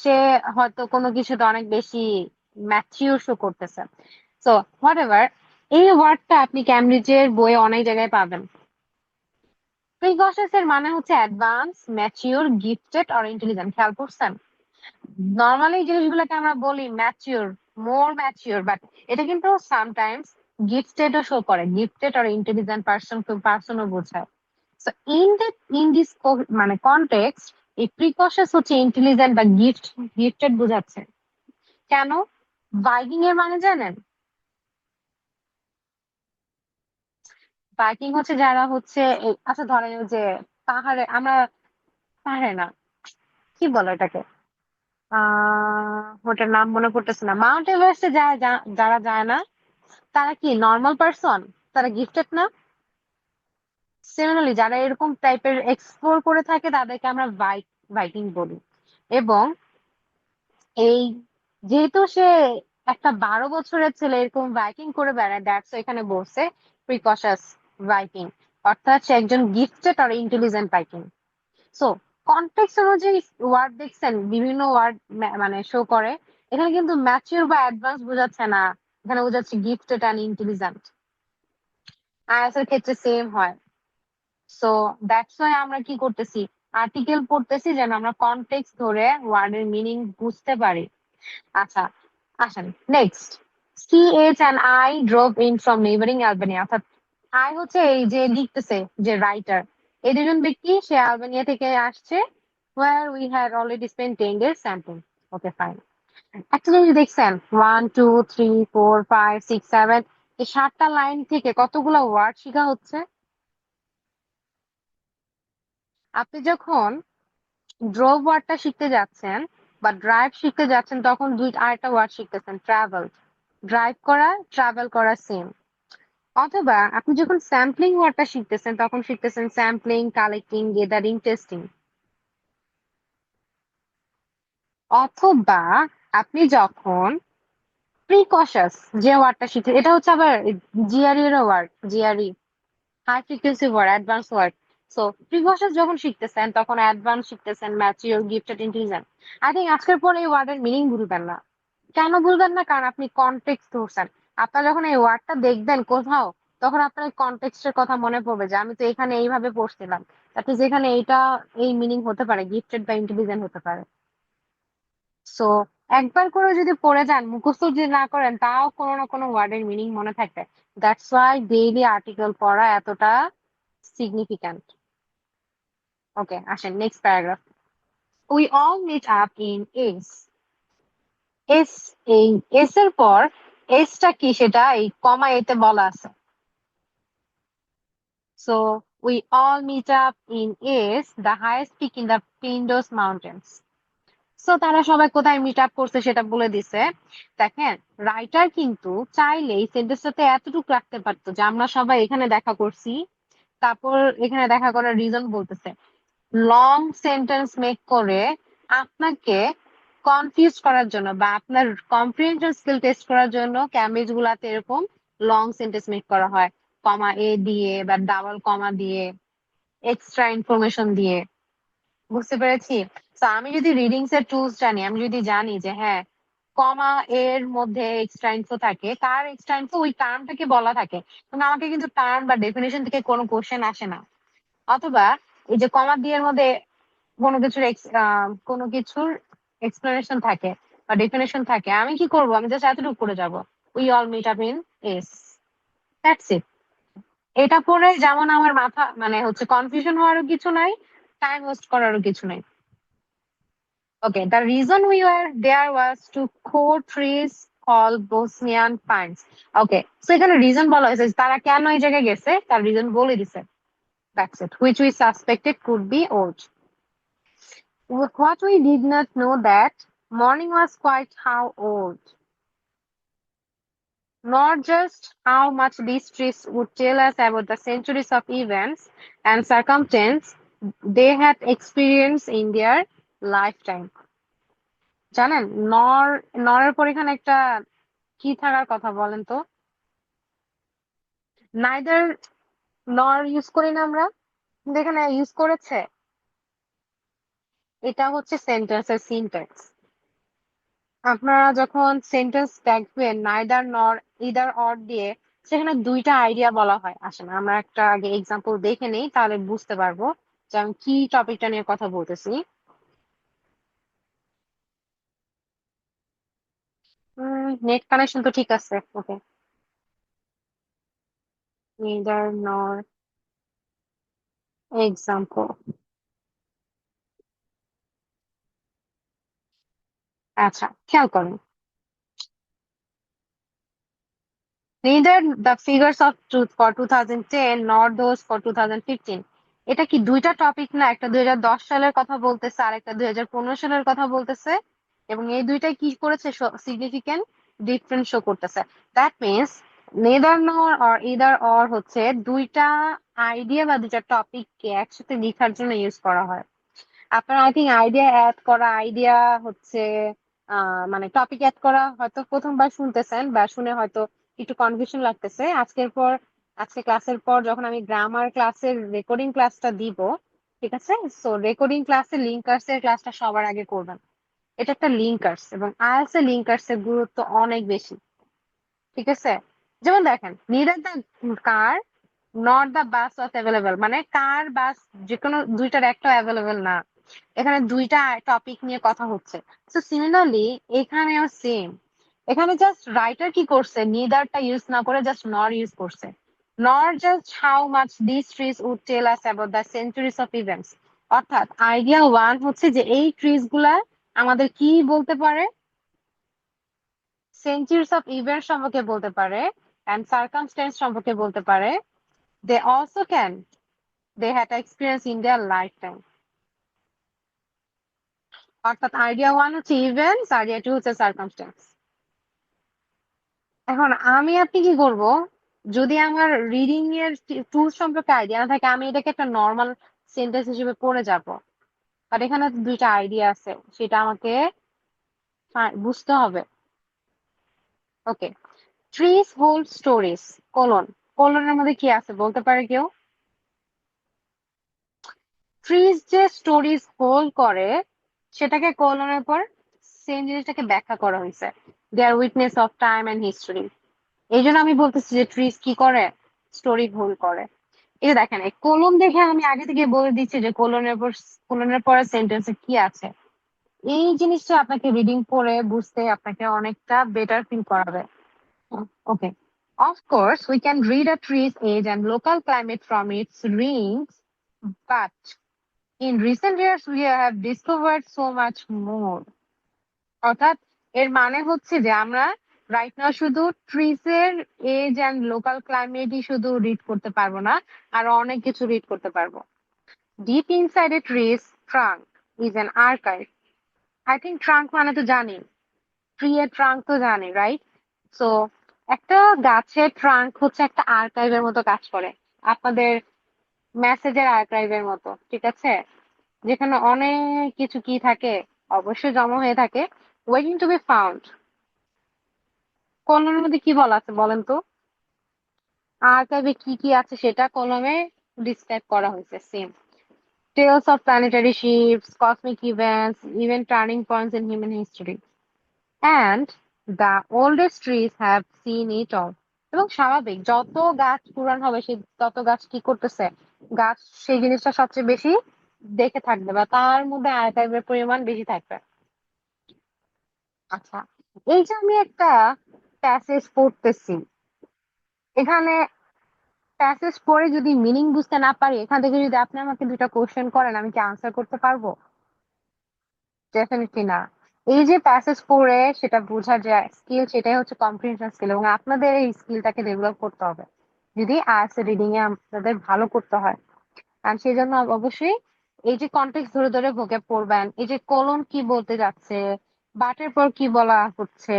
সে হয়তো কোনো কিছুতে অনেক বেশি ম্যাচিউর শো করতেছে। সো হোয়াট এভার, এই ওয়ার্ডটা আপনি ক্যামব্রিজের বইয়ে অনেক জায়গায় পাবেন। প্রিকশাস এর মানে হচ্ছে advance, mature, gifted or intelligent. খেয়াল করছেন? নর্মালি জিনিসগুলোকে আমরা বলি ম্যাচিওর, মোর ম্যাচিওর, বাট এটা কিন্তু সামটাইমস গিফটেডও শো করে, গিফটেড আর ইন্টেলিজেন্ট পার্সনও বোঝায়। সো ইন দিস মানে কনটেক্সট এই প্রিকশাস হচ্ছে ইন্টেলিজেন্ট বা গিফটেড বোঝাচ্ছে। কেন? বাইকিং এর মানে জানেন? বাইকিং হচ্ছে যারা হচ্ছে আচ্ছা ধরেন ওই যে পাহাড়ে আমরা, পাহাড়ে না, কি বলো এটাকে, ওটার নাম মনে পড়তেছে না, মাউন্ট এভারেস্টে যায় যারা যায় না, তারা কি নর্মাল পার্সন? তারা গিফটেড না? সিমিলারলি যারা এরকম টাইপের এক্সপ্লোর করে থাকে তাদেরকে আমরা ভাইকিং বলি। এবং এই যেহেতু সে একটা 12 বছরের ছেলে এরকম ভাইকিং করে বেড়ায়, দ্যাটস এখানে বলছে প্রিকশাস ভাইকিং, অর্থাৎ সে একজন গিফটেড আর ইন্টেলিজেন্ট ভাইকিং। সো কনটেক্সট অনুযায়ী ওয়ার্ড দেখছেন, বিভিন্ন ওয়ার্ড মানে শো করে। এখানে কিন্তু ম্যাচিউর বা অ্যাডভান্স বোঝাচ্ছে না, এখানে বোঝাচ্ছে গিফটেড অ্যান্ড ইন্টেলিজেন্ট। আইএলটিএস এর ক্ষেত্রে সেম হয়। সো দ্যাটস ওয়াই আমরা কি করতেছি, আর্টিকেল পড়তেছি যেন আমরা কনটেক্সট ধরে ওয়ার্ডের মিনিং বুঝতে পারি। আচ্ছা আসেন next. C H and I drove in from neighbouring Albania, অর্থাৎ আই হচ্ছে এই যে লিখতেছে যে রাইটার, এই দুজন ব্যক্তি সে আলবেনিয়া থেকে আসছে, where we had already spent 10 days sampling. Okay, fine. একটা জিনিস দেখছেন, 1 2 3 4 5 6 7, এই 7টা লাইন থেকে কতগুলো ওয়ার্ড শেখা হচ্ছে। আপনি যখন ড্রোভ ওয়ার্ডটা শিখতে যাচ্ছেন বা ড্রাইভ শিখতে যাচ্ছেন তখন আরেকটা ওয়ার্ড শিখতেছেন, ট্রাভেল। ড্রাইভ করা, ট্রাভেল করা সেম। অথবা আপনি যখন স্যাম্পলিং ওয়ার্ডটা শিখতেছেন তখন শিখতেছেন স্যাম্পলিং, কালেক্টিং, গেদারিং, টেস্টিং। অথবা আপনি যখন প্রিকশাস যে ওয়ার্ডটা শিখতে, এটা হচ্ছে আবার জিআরই এর word, GRE high frequency word, advance word. So precocious যখন শিখতেছেন তখন অ্যাডভান্স শিখতেছেন, mature, gifted, intelligent. I think আজকের পর এই ওয়ার্ডের মিনিং ভুলবেন না। কেন ভুলবেন না? কারণ আপনি কনটেক্সট ধরছেন। আপনার যখন এই ওয়ার্ডটা দেখবেন কোথাও, তখন আপনার এই কনটেক্সটের কথা মনে পড়বে যে আমি তো এখানে এইভাবে পড়ছিলাম, তাতে যেখানে এইটা এই মিনিং হতে পারে, গিফটেড বা ইন্টেলিজেন্ট হতে পারে। সো একবার করে যদি পড়ে যান, মুখস্থ যদি না করেন, তাও কোনো না কোনো ওয়ার্ডের মিনিং মনে থাকবে। দ্যাটস ওয়াই ডেইলি আর্টিকেল পড়া এতটা সিগনিফিক্যান্ট। ওকে, আসেন next paragraph. We all meet up in S. S, এই এস এর পর এসটা কি সেটা এই কমা এতে বলা আছে। So we all meet up in S, the highest peak in the Pindos mountains. So তারা সবাই কোথায় মিট আপ করছে সেটা বলে দিছে। দেখেন, রাইটার কিন্তু চাইলেই সেন্টেন্সটাতে এতটুকু রাখতে পারতো যে আমরা সবাই এখানে দেখা করছি, তারপর এখানে দেখা করার রিজন বলতেছে। লং সেন্টেন্স মেক করে আপনাকে কনফিউজ করার জন্য বা আপনার কম্প্রিহেনশন স্কিল টেস্ট করার জন্য ক্যামব্রিজ গুলাতে এরকম লং সেন্টেন্স মেক করা হয়, কমা এ দিয়ে বা ডাবল কমা দিয়ে, এক্সট্রা ইনফরমেশন দিয়ে। বুঝতে পেরেছি। তো আমি যদি রিডিংস এর টুলস জানি, আমি যদি জানি যে হ্যাঁ, কমা এর মধ্যে এক্সট্রা ইনফো থাকে, কার এক্সট্রা ইনফো ওই টার্মটাকে বলা থাকে, কিন্তু আমাকে কিন্তু টার্ম বা ডেফিনেশন থেকে কোনো কোশ্চেন আসে না। অথবা এই যে কমা দিয়ে এর মধ্যে কোনো কিছুর এক্সপ্লেনেশন থাকে বা ডেফিনেশন থাকে, আমি কি করব? আমি জাস্ট এতটুকু করে যাব, we all meet up in S, that's it. এটা পড়ে যেমন আমার মাথা মানে হচ্ছে কনফিউশন হওয়ারও কিছু নাই, টাইম ওয়েস্ট করারও কিছু নাই। Okay, the reason we were there was to quote trees called Bosnian pines. Okay, so এখানে reason বলা হয়েছে যে তারা কেন এই জায়গায় গেছে, তার reason বলে দিছে। That's it. Which we suspected could be old. What we did not know that morning was quite how old, not just how much these trees would tell us about the centuries of events and circumstance they had experienced in their lifetime. জানেন, নর, নরের পর এখানে একটা কি থাকার কথা বলেন তো? নাইদার নর ইউজ করি না আমরা, কিন্তু এখানে ইউজ করেছে। এটা হচ্ছে সেন্টেন্সের সিনট্যাক্স। আপনারা যখন সেন্টেন্স দেখবেন নাইদার নর ইদার অর দিয়ে, সেখানে দুইটা আইডিয়া বলা হয়। আসলে আমরা একটা আগে এক্সাম্পল দেখে নেই, তাহলে বুঝতে পারবো যে আমি কি টপিকটা নিয়ে কথা বলতেছি। নেট কানেকশন তো ঠিক আছে, ওকে। নিদার নর এক্সাম্পল। আচ্ছা, খেয়াল করেন। Neither the figures of truth for 2010 nor those for 2015. এটা কি দুইটা টপিক না? একটা 2010 সালের কথা বলতেছে আর একটা 2015 সালের কথা বলতেছে, এবং এই দুইটাই কি করেছে? সিগনিফিকেন্ট ডিফারেন্স শো করতেছে। দ্যাট মিনস নেদার নর অর ইদার অর হচ্ছে দুইটা আইডিয়া বা দুইটা টপিককে একসাথে লেখার জন্য ইউজ করা হয়। আপনার আই থিঙ্ক আইডিয়া অ্যাড করা, আইডিয়া হচ্ছে মানে টপিক অ্যাড করা হয়তো প্রথমবার শুনতেছেন বা শুনে হয়তো একটু কনফিউশন লাগতেছে। আজকে ক্লাসের পর যখন আমি গ্রামার ক্লাসের রেকর্ডিং ক্লাসটা দিব, ঠিক আছে? সো রেকর্ডিং ক্লাসে লিঙ্কার্স এর ক্লাসটা সবার আগে করবেন। এটা একটা লিঙ্কার্স, এবং আইএলটিএস এর লিঙ্কার্স এর গুরুত্ব অনেক বেশি, ঠিক আছে? যেমন দেখেন, neither the car not the bus was available, মানে কার বাস যে কোনো দুইটার একটা অ্যাভেলেবল না, এখানে দুইটা টপিক নিয়ে কথা হচ্ছে। তো সিমিলারলি এখানেও সেম। এখানে জাস্ট রাইটার কি করছে, নিদারটা ইউজ না করে জাস্ট নর ইউজ করছে। Nor just how much this trees would tell us about the centuries of events. অর্থাৎ আইডিয়া ওয়ান হচ্ছে যে এই ট্রিজ গুলা আমাদের কি বলতে পারে, সেঞ্চুরিজ অফ ইভেন্ট সম্পর্কে বলতে পারে, অ্যান্ড সার্কামস্টেন্স সম্পর্কে বলতে পারে। They also can, they had experience in their life time. অর্থাৎ আইডিয়া ওয়ান হচ্ছে ইভেন্টস, আইডিয়া টু হচ্ছে সার্কামস্টেন্স। এখন আমি আপনি কি করব? যদি আমার রিডিং এর টুল সম্পর্কে আইডিয়া না থাকে, আমি এটাকে একটা নর্মাল সেন্টেন্স হিসেবে পড়ে যাব। আর এখানে তো দুইটা আইডিয়া আছে, সেটা আমাকে বুঝতে হবে। ওকে, ট্রিজ হোল্ড স্টোরিজ, কোলন। কোলনের মধ্যে কি আছে বলতে পারে কেউ? ট্রিজ যে স্টোরিজ হোল্ড করে, সেটাকে কোলনের পর সেম জিনিসটাকে ব্যাখ্যা করা হয়েছে, their witness of time and history. এই জন্য আমি বলতেছি যে ট্রিজ কি করে, স্টোরি হোল্ড করে। এই যে দেখেন, এই কোলন দেখে আমি আগে থেকে বলে দিচ্ছি যে কোলনের পরে সেন্টেন্সে কি আছে। এই জিনিসটা আপনাকে রিডিং পড়ে বুঝতে আপনাকে অনেকটা বেটার ফিল করাবে। Okay. Of course, we can read a tree's age and local climate from its rings, but in recent years we have discovered so much more. অর্থাৎ এর মানে হচ্ছে যে আমরা রাইট নাও শুধু ট্রিজ এর এজ এন্ড লোকাল ক্লাইমেটই শুধু read করতে পারবো না, আর অনেক কিছু রিড করতে পারবো। Deep inside A trees trunk is an archive. I think trunk মানে তো জানি, ট্রি এর ট্রাঙ্ক তো জানি, রাইট? সো একটা গাছের ট্রাঙ্ক হচ্ছে একটা আর্কাইভের মতো কাজ করে, আপনাদের মেসেজের আর্কাইভের মতো, ঠিক আছে? যেখানে অনেক কিছু কি থাকে, অবশ্যই জমা হয়ে থাকে, ওয়েটিং টু বি ফাউন্ড। কলমের মধ্যে কি বলা আছে বলেন তো? আর্কাইভে কি কি আছে সেটা কলমে ডিসক্রাইব করা হয়েছে। Same tales of planetary shifts, cosmic events, even turning points in human history, and the oldest trees have seen it all. এবং স্বাভাবিক, যত গাছ পুরান হবে সে তত গাছ কি করতেছে, গাছ সেই জিনিসটা সবচেয়ে বেশি দেখে থাকবে বা তার মধ্যে আর্কাইভের পরিমাণ বেশি থাকবে। আচ্ছা, এই যে আমি একটা প্যাসেজ পড়তেছি, এখানে প্যাসেজ পড়ে যদি মিনিং বুঝতে না পারি, এখান থেকে যদি আপনি আমাকে দুটা কোশ্চেন করেন, আমি কি আনসার করতে পারবো? ডেফিনেটলি না। এই যে প্যাসেজ পড়ে সেটা বোঝার যে স্কিল, সেটাই হচ্ছে কম্প্রিহেনশন স্কিল, এবং আপনাদের এই স্কিলটাকে ডেভেলপ করতে হবে যদি আইএলটিএস রিডিং এ আপনাদের ভালো করতে হয়। আর সেই জন্য অবশ্যই এই যে কনটেক্সট ধরে ধরে ভোকে পড়বেন, এই যে কোলন কি বলতে যাচ্ছে, বাটের পর কি বলা হচ্ছে,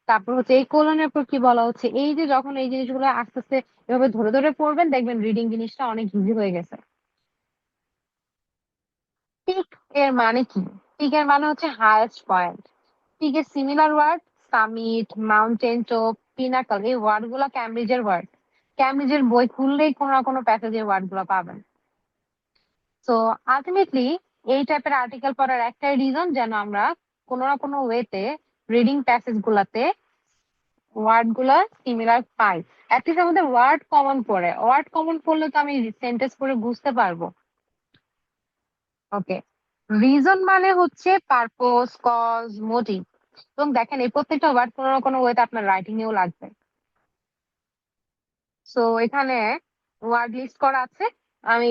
তারপর হচ্ছে এই কোলনের পর কি বলা হচ্ছে, এই যে যখন এই জিনিসগুলো আস্তে আস্তে এভাবে ধরে ধরে পড়বেন, দেখবেন রিডিং জিনিসটা অনেক ইজি হয়ে গেছে। পিক এর মানে কি? পিক এর মানে হচ্ছে হাইয়েস্ট পয়েন্ট। পিক এর similar word summit, mountain top, pinnacle, এই ওয়ার্ড গুলো ক্যামব্রিজের ওয়ার্ড। ক্যামব্রিজের বই খুললেই কোনো না কোনো প্যাসেজের ওয়ার্ড গুলো পাবেন। সো আলটিমেটলি এই টাইপের আর্টিকেল পড়ার একটাই রিজন, যেন আমরা কোনো না কোনো ওয়েতে রিডিং প্যাসেজ গুলাতে ওয়ার্ড গুলা সিমিলার পাই। অ্যাটলিস্ট আমাদের ওয়ার্ড কমন পড়ে, ওয়ার্ড কমন পড়লে তো আমি সেন্টেন্স পড়ে বুঝতে পারবো। ওকে, রিজন মানে হচ্ছে পারপোজ, কজ, মোটিভ। এবং দেখেন এই প্রত্যেকটা ওয়ার্ড কোনো না কোনো ওয়েতে আপনার রাইটিং এও লাগবে। সো এখানে ওয়ার্ড লিস্ট করা আছে, আমি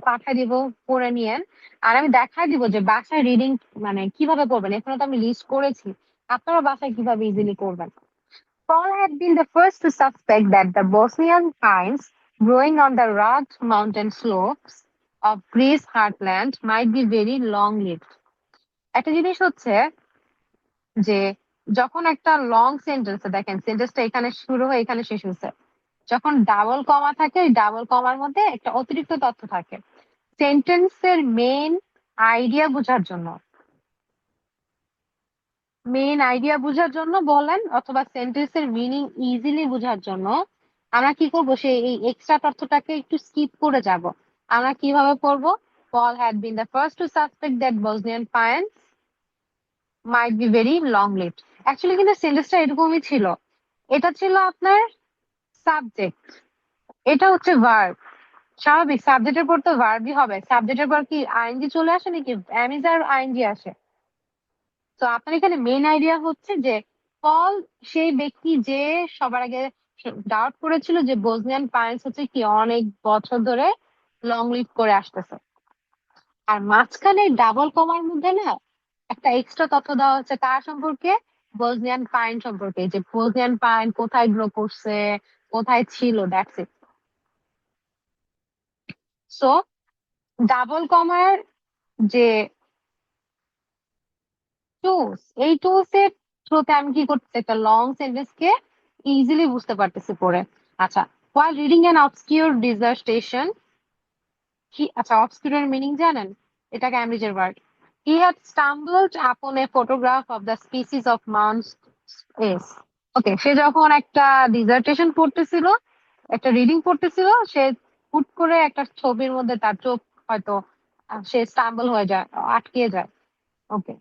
পাঠাই দিব, পড়ে নিয়েন। আর আমি দেখাই দিব যে বাসায় রিডিং মানে কিভাবে করবেন। এখানে তো আমি লিস্ট করেছি, আপনারা বাসায় কিভাবে ইজিলি করবেন। Paul had been the first to suspect that the Bosnian pines growing on the rugged mountain slopes of Greece heartland might be very long-lived. একটা জিনিস হচ্ছে যে যখন একটা লং সেন্টেন্স, দেখেন সেন্টেন্সটা এখানে শুরু হয়ে এখানে শেষ হয়েছে, যখন ডাবল কমা থাকে ওই ডাবল কমার মধ্যে একটা অতিরিক্ত তথ্য থাকে। সেন্টেন্সের মেইন আইডিয়া বোঝার জন্য বলেন, অথবা সেন্টেন্সের মিনিং ইজিলি বোঝার জন্য আমরা কি করবো, সেই এই এক্সট্রা তথ্যটাকে একটু স্কিপ করে যাব। আমরা কিভাবে পড়বো? Paul had been the first to suspect that Bosnian pines might be very long lived. Actually কিন্তু সেন্টেন্সটা এরকমই ছিল, এটা ছিল আপনার সাবজেক্ট, এটা হচ্ছে ভার্ব। স্বাভাবিক, সাবজেক্টের পর তো ভার্বই হবে, সাবজেক্টের পর কি আইএনজি চলে আসে নাকি? অ্যামিজ আর আইএনজি আসে। তো আপনার এখানে মেইন আইডিয়া হচ্ছে যে পল সেই ব্যক্তি যে সবার আগে ডাউট করেছিল যে বসনিয়ান পাইন্স হচ্ছে কি অনেক বছর ধরে লং লিভ করে আসতেছে। আর মাঝখানে ডাবল কমার মধ্যে না একটা এক্সট্রা তথ্য দেওয়া হচ্ছে কার সম্পর্কে? বসনিয়ান পাইন সম্পর্কে, যে বসনিয়ান পাইন কোথায় গ্রো করছে, কোথায় ছিল, দ্যাটস ইট। সো ডাবল কমার যে টুলস, এই টুলস এর থ্রুতে আমি কি করতেছি, একটা লং সেন্টেন্স কে ইজিলি বুঝতে পারতেছি পড়ে। আচ্ছা, while reading an obscure dissertation, কি আচ্ছা obscure এর মিনিং জানেন? এটা ক্যামব্রিজের word. He had stumbled upon a photograph of the species of Mount S. ওকে, সে যখন একটা ডিসার্টেশন পড়তেছিল, একটা রিডিং পড়তেছিল, সে হুট করে একটা ছবির মধ্যে তার চোখ হয়তো সে স্টাম্বল হয়ে যায়, আটকে যায়। ওকে,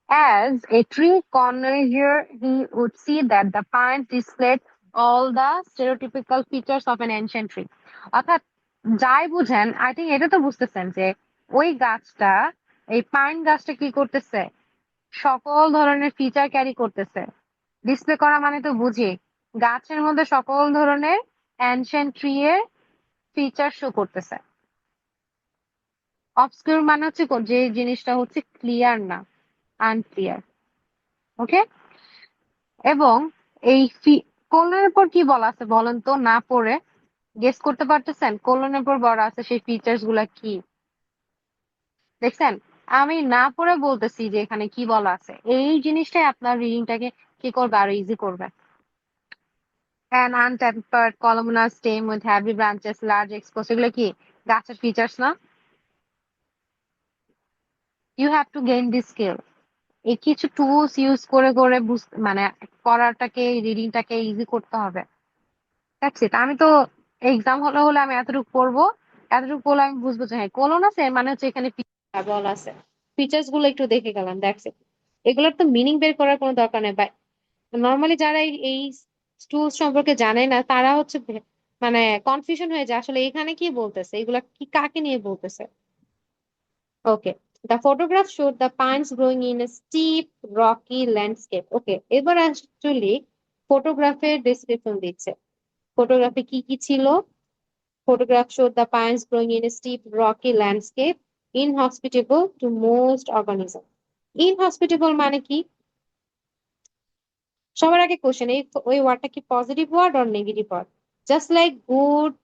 as a tree connoisseur, he would see that the pines displayed all the stereotypical features of an ancient tree. অর্থাৎ যাই বুঝেন, এটা তো বুঝতেছেন যে ওই গাছটা, এই পাইন গাছটা কি করতেছে, সকল ধরনের ফিচার ক্যারি করতেছে। ডিসপ্লে করা মানে তো বুঝি গাছের মধ্যে সকল ধরনের অ্যানশিয়েন্ট ট্রি এর ফিচার শো করতেছে। অবস্কিউর মানে হচ্ছে যে জিনিসটা হচ্ছে ক্লিয়ার না, আনক্লিয়ার। ওকে। এবং এই কোলনের পর কি বলা আছে বলেন তো, না পড়ে গেস করতে পারতেছেন কোলনের পর বলা আছে সেই ফিচার্স গুলা কি? দেখছেন, আমি না পড়ে বলতেছি যে এখানে কি বলা আছে। এই জিনিসটাই আপনার রিডিংটাকে কি করবে, আরো ইজি করবে। An untempered columnar stem with heavy branches, large exposed, এগুলো কি গাছের ফিচার্স না? You have to gain this skill. এই কিছু টুলস ইউজ করে করে মানে পড়াটাকে, রিডিংটাকে ইজি করতে হবে। That's it. আমি তো এক্সাম হলে হলে আমি এতটুকু পড়বো, এতটুকু পড়লে আমি বুঝবো যে হ্যাঁ কোলন আছে, এর মানে হচ্ছে এখানে বল আছে। ফিচার্স গুলো একটু দেখে গেলাম, দ্যাটস ইট। এগুলোর তো মিনিং বের করার কোনো দরকার নেই। নর্মালি যারা এই টুলস সম্পর্কে জানে না তারা হচ্ছে মানে কনফিউশন হয়ে যায় আসলে এখানে কি বলতেছে, এগুলা কি কাকে নিয়ে বলতেছে। ওকে। The photograph showed the pines growing in a steep rocky landscape. ওকে, এবার অ্যাকচুয়ালি ফটোগ্রাফের ডেসক্রিপশন দিচ্ছে। ফটোগ্রাফে কি কি ছিল? Photograph showed the pines growing in a steep rocky landscape, inhospitable to most organisms. Inhospitable মানে কি? সবার আগে কোশ্চেন, এই ওই ওয়ার্ডটা কি positive word or negative word? Just like good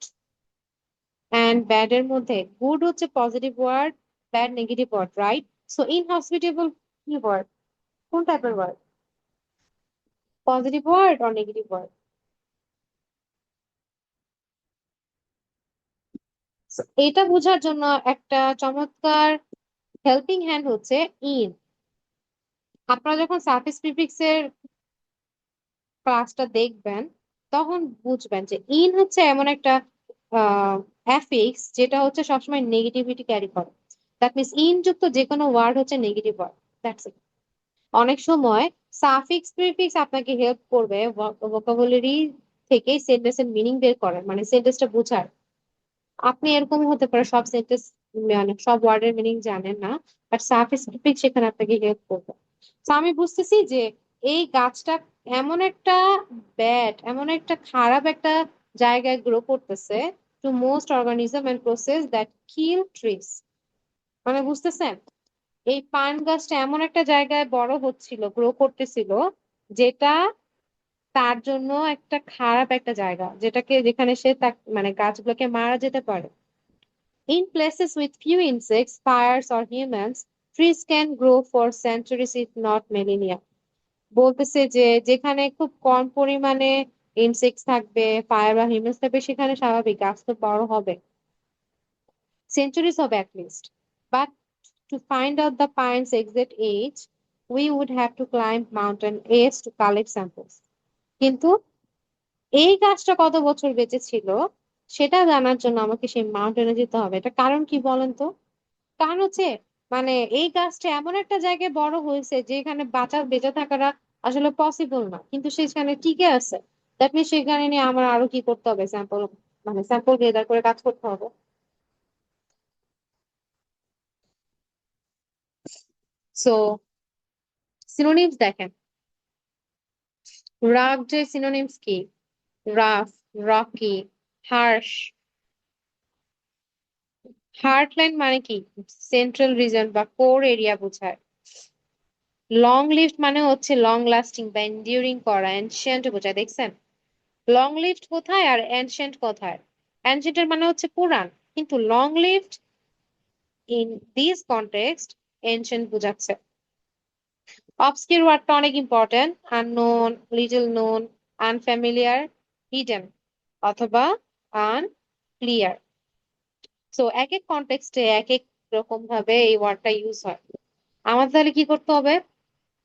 and bad এর মধ্যে গুড হচ্ছে positive word, bad negative word, right? So inhospitable কি ওয়ার্ড, কোন টাইপের word? Positive word or negative word? এটা বোঝার জন্য একটা চমৎকার হেল্পিং হ্যান্ড হচ্ছে ইন। আপনারা যখন সাফিক্স প্রিফিক্স এর ক্লাসটা দেখবেন তখন বুঝবেন যে ইন হচ্ছে এমন একটা অ্যাফিক্স যেটা হচ্ছে সবসময় নেগেটিভিটি ক্যারি করে। দ্যাট মিনস ইন যুক্ত যে কোনো ওয়ার্ড হচ্ছে নেগেটিভ ওয়ার্ড। That's it. অনেক সময় সাফিক্স প্রিফিক্স আপনাকে হেল্প করবে ভোকাবুলারি থেকে সেন্টেন্সের মিনিং বের করার, মানে সেন্টেন্সটা বোঝার। আপনি এরকম হতে পারে সব সেন্টেন্স মানে সব ওয়ার্ডের মিনিং জানেন না, বাট সাফিক্স প্রিফিক্স সেখানে আপনাকে হেল্প করবে। তো আমি বুঝতেছি যে এই গাছটা এমন একটা ব্যাড, এমন একটা খারাপ একটা জায়গায় গ্রো করতেছে to most organism and process that kill trees. মানে বুঝতেছেন, এই পান গাছটা এমন একটা জায়গায় বড় হচ্ছিল, গ্রো করতেছিল, যেটা তার জন্য একটা খারাপ একটা জায়গা, যেখানে সে মানে গাছগুলোকে মারা যেতে পারে। In places with few insects, fires or humans, trees can grow for centuries if not millennia. বলতেছে যে যেখানে খুব কম পরিমাণে ইনসেক্টস থাকবে, ফায়ার বা হিউম্যানস থাকবে, সেখানে স্বাভাবিক গাছ তো বড় হবে, সেঞ্চুরিজ হবে at least. But to find out the pine's exact age, we would have to climb mountain A's to collect samples. কিন্তু এই গাছটা কত বছর বেঁচে ছিল সেটা জানার জন্য আমাকে সেই মাউন্টেনে যেতে হবে। এটা কারণ কি বলেন তো? কারণ হচ্ছে মানে এই গাছটা এমন একটা জায়গায় বড় হয়েছে যেখানে বেঁচে থাকাটা আসলে পসিবল না, কিন্তু সেখানে টিকে আছে। দ্যাট মিনস সেখানে নিয়ে আমার আরো কি করতে হবে, স্যাম্পল মানে স্যাম্পল গেদার করে কাজ করতে হবে। সো সিনোনিমস দেখেন, রাগড এর সিনোনিমস কি? Rough, rocky, harsh. হার্টল্যান্ড মানে কি? সেন্ট্রাল রিজন বা কোর এরিয়া বোঝায়। লং লিভড মানে হচ্ছে লং লাস্টিং বা এন্ডিউরিং করা, এনশিয়েন্ট বোঝায়। দেখছেন লং লিভড কোথায় আর এনশিয়েন্ট কোথায়? এনশিয়েন্টের মানে হচ্ছে পুরান, কিন্তু long lived in this context ancient বোঝাচ্ছে। অবস্কিউর ওয়ার্ডটা অনেক important. Unknown, little known, unfamiliar, hidden অথবা আনক্লিয়ার। সো এক এক কনটেক্সটে এক এক রকম ভাবে এই ওয়ার্ডটা ইউজ হয়। আমাদের তাহলে কি করতে হবে?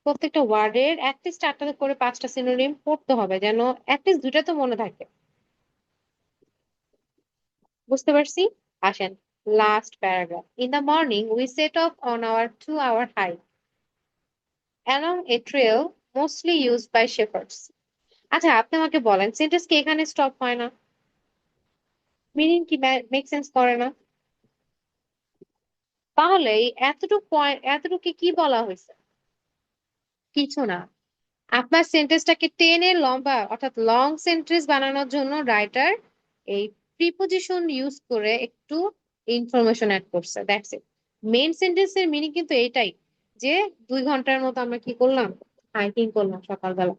প্রত্যেকটা ওয়ার্ডের অ্যাটলিস্ট 4টা করে 5টা সিনোনিম পড়তে হবে, যেন অ্যাটলিস্ট 2টা তো মনে থাকে। বুঝতে পারছি? আসেন last paragraph. In the morning we set off on our 2 hour hike along a trail mostly used by shepherds. আচ্ছা আপনি আমাকে বলেন সেন্টেন্স কি এখানে স্টপ হয় না? মিনিং কি মেক সেন্স করে না? তাহলে এই এতটুকু পয়েন্ট, এতটুকু কি বলা হয়েছে? কিছু না, আপনার সেন্টেন্সটাকে টেনে লম্বা অর্থাৎ লং সেন্টেন্স বানানোর জন্য রাইটার এই প্রিপোজিশন ইউজ করে একটু ইনফরমেশন অ্যাড করছে, দ্যাটস ইট। মেইন সেন্টেন্সের মিনিং কিন্তু এটাই যে 2 ঘন্টার মতো আমরা কি করলাম, হাইকিং করলাম সকালবেলা।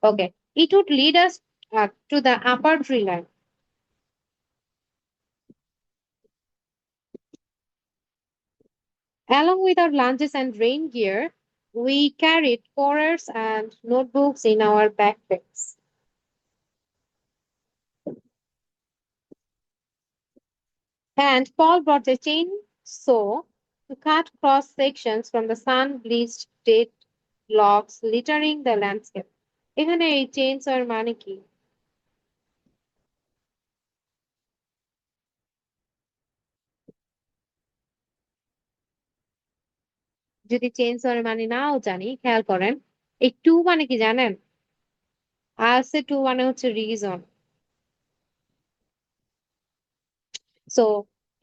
Okay, it would lead us to the upper tree line. Along with our lunches and rain gear, we carried porters and notebooks in our backpacks. And Paul brought a chainsaw to cut cross sections from the sun-bleached dead logs littering the landscape. এখানে এই চেইনসর এর মানে কি? যদি চেইনসর এর মানে নাও জানি, খেয়াল করেন এই টু মানে কি জানেন? আলসে টু মানে হচ্ছে রিজন। সো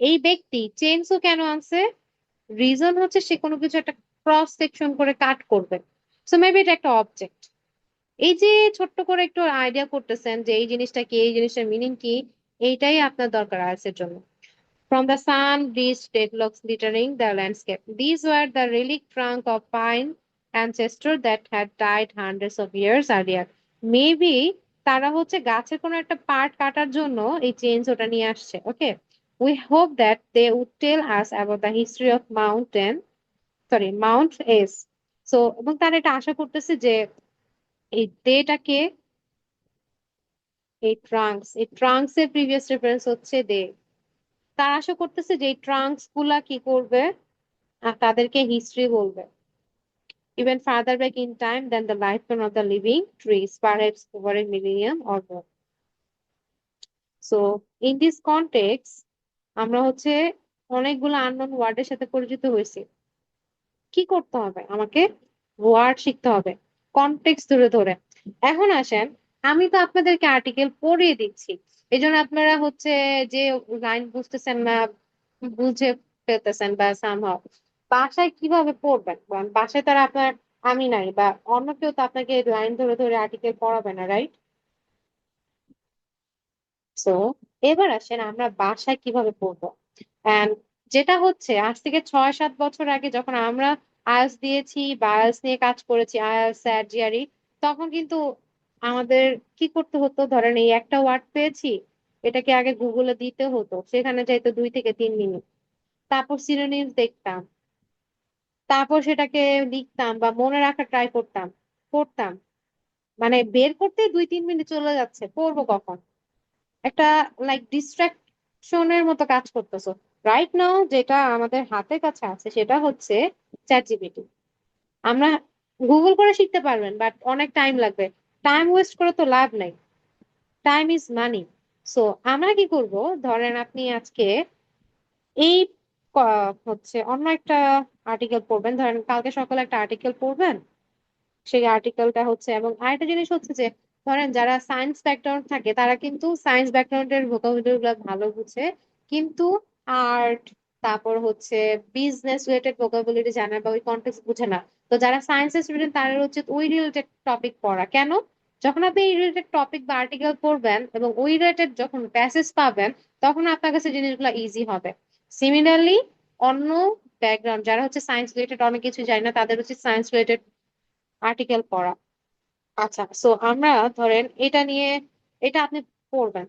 এই ব্যক্তি চেইনসো কেন আনছে? রিজন হচ্ছে সে কোনো কিছু একটা ক্রস সেকশন করে কাট করবে। সো মেবি এটা একটা অবজেক্ট। এই যে ছোট্ট করে একটু আইডিয়া করতেছেন যে এই জিনিসটা কি, এই জিনিসটার মিনিং কি, এইটাই আপনার দরকার আইএলটিএস এর জন্য। From the sun breezed deadlocks littering the landscape. These were the relic trunk of pine ancestor that had died hundreds of years earlier. Maybe তারা হচ্ছে গাছের কোনো একটা পার্ট কাটার জন্য এই চেঞ্জ ওটা নিয়ে আসছে। ওকে, we hope that they would tell us about the history of Mount S. So এবং তারা এটা আশা করতেছে যে এই দেটাকে, এই ট্রাঙ্কস এর প্রিভিয়াস রেফারেন্স হচ্ছে দে। তারা আশা করতেছে যে এই ট্রাঙ্কস গুলা কি করবে, আর তাদেরকে হিস্ট্রি বলবে। Even farther back in time than the lifespan of the living trees, perhaps over a millennium or more. So in this context আমরা হচ্ছে অনেকগুলো আননোন ওয়ার্ডের সাথে পরিচিত হয়েছি। কি করতে হবে আমাকে? ওয়ার্ড শিখতে হবে কনটেক্সট ধরে ধরে। এখন আসেন, আমি তো আপনাদেরকে আর্টিকেল পড়িয়ে দিচ্ছি, এই জন্য আপনারা হচ্ছে যে লাইন বুঝতেছেন না, বুঝে ফেলতেছেন বা সামহাও বাসায় কিভাবে পড়বেন কারণ বাসায় তারা আপনার, আমি নাই বা অন্য কেউ তো আপনাকে লাইন ধরে ধরে আর্টিকেল পড়াবে না, রাইট? সো এবার আসেন আমরা বাসায় কিভাবে পড়বো। And যেটা হচ্ছে আজ থেকে 6-7 বছর আগে যখন আমরা আইএলটিএস দিয়েছি বা আইএলটিএস নিয়ে কাজ করেছি, আইএলটিএস স্যাট জিআরই, তখন কিন্তু আমাদের কি করতে হতো, ধরেন এই একটা ওয়ার্ড পেয়েছি, এটাকে আগে গুগলে দিতে হতো, সেখানে যাইতো 2 থেকে 3 মিনিট, তারপর সিনোনিমস দেখতাম, তারপর সেটাকে লিখতাম বা মনে রাখা ট্রাই করতাম, পড়তাম, মানে বের করতে 2-3 মিনিট চলে যাচ্ছে, পড়বো কখন? একটা লাইক ডিস্ট্রাকশনের মতো কাজ করতেছো। রাইট নাও যেটা আমাদের হাতের কাছে আছে সেটা হচ্ছে চ্যাট জিপিটি। আমরা গুগল করে শিখতে পারবেন বাট অনেক টাইম লাগবে, টাইম ওয়েস্ট করে তো লাভ নাই, টাইম ইজ মানি। সো আমরা কি করব, ধরেন আপনি আজকে এই হচ্ছে অন্য একটা আর্টিকেল পড়বেন, ধরেন কালকে সকালে একটা আর্টিকেল পড়বেন, সেই আর্টিকেলটা হচ্ছে, এবং আরেকটা জিনিস হচ্ছে যে ধরেন যারা সায়েন্স ব্যাকগ্রাউন্ড থাকে তারা কিন্তু সায়েন্স ব্যাকগ্রাউন্ডের ভোকাবুলারি গুলো ভালো বুঝে, কিন্তু আর্ট, তারপর হচ্ছে বিজনেস রিলেটেড ভোকাবুলারি জানা বা ওই কন্টেক্সট বুঝে না। তো যারা সায়েন্সের স্টুডেন্ট তাদের উচিত ওই রিলেটেড টপিক পড়া। কেন? যখন আপনি এই রিলেটেড টপিক বা আর্টিকেল পড়বেন এবং ওই রিলেটেড যখন প্যাসেজ পাবেন, তখন আপনার কাছে জিনিসগুলো ইজি হবে। সিমিলারলি অন্য ব্যাকগ্রাউন্ড যারা হচ্ছে সায়েন্স রিলেটেড অনেক কিছু জানে না, তাদের উচিত সায়েন্স রিলেটেড আর্টিকেল পড়া। আচ্ছা, সো আমরা ধরেন এটা নিয়ে, এটা আপনি পড়বেন।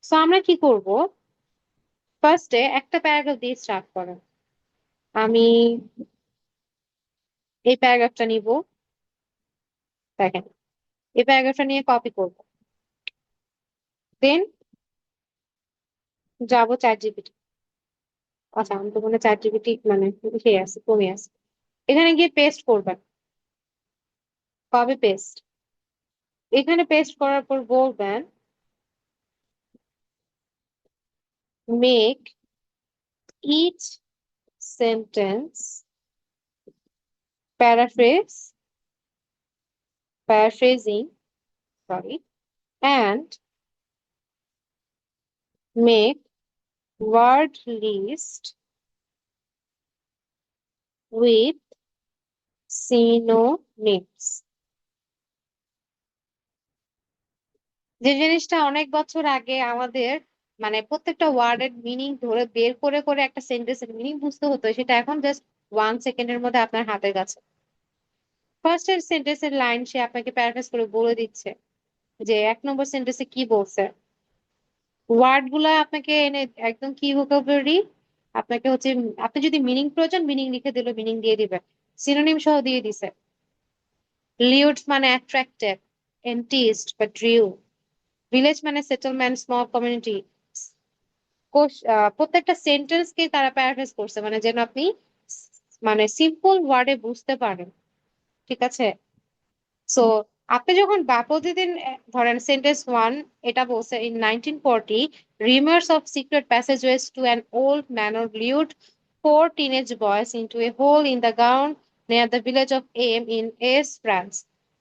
সো আমরা কি করব, ফার্স্টে একটা প্যারাগ্রাফ দিয়ে স্টার্ট করেন। আমি এই প্যারাগ্রাফটা নিব, দেখেন এই প্যারাগ্রাফটা নিয়ে কপি করব, দেন যাবো চ্যাট জিপিটি। আচ্ছা, আমি তো মনে চ্যাট জিপিটি মানে সে আছে, কমে আছে, এখানে গিয়ে পেস্ট করবেন, কপি পেস্ট। এখানে পেস্ট করার পর বলবেন make each sentence paraphrase, paraphrasing, sorry, and make word list with synonyms, যে জিনিসটা অনেক বছর আগে আমাদের মানে প্রত্যেকটা ওয়ার্ডের মিনিং ধরে বের করে করে একটা সেন্টেন্সের মিনিং বুঝতে হতো, সেটা এখন জাস্ট 1 সেকেন্ডের মধ্যে আপনার হাতের কাছে। ফার্স্ট এর সেন্টেন্সের লাইন সে আপনাকে প্যারাফ্রেজ করে বলে দিচ্ছে যে 1 নম্বর সেন্টেন্সে কি বলছে। ওয়ার্ড গুলা আপনাকে এনে একদম কি ভোকাবুলারি আপনাকে হচ্ছে, আপনি যদি মিনিং প্রয়োজন মিনিং লিখে দিল, মিনিং দিয়ে দিবে, সিনোনিম সহ দিয়ে দিছে। লিউড মানে অ্যাট্রাক্টেড, এন্টিস্ট বা ড্রিউ। ভিলেজ মানে সেটেলমেন্ট, স্মল কমিউনিটি। প্রত্যেকটা সেন্টেন্সকে তারা প্যারাফ্রেজ করছে মানে যেন আপনি মানে সিম্পল ওয়ার্ডে বুঝতে পারেন। ঠিক আছে। সো আপনি যখন বা প্রতিদিন ধরেন সেন্টেন্স ওয়ান এটা বলছে, in 1940 rumours of secret passageways to an old manor lured four teenage boys into a hole in the ground near the village of M in S France.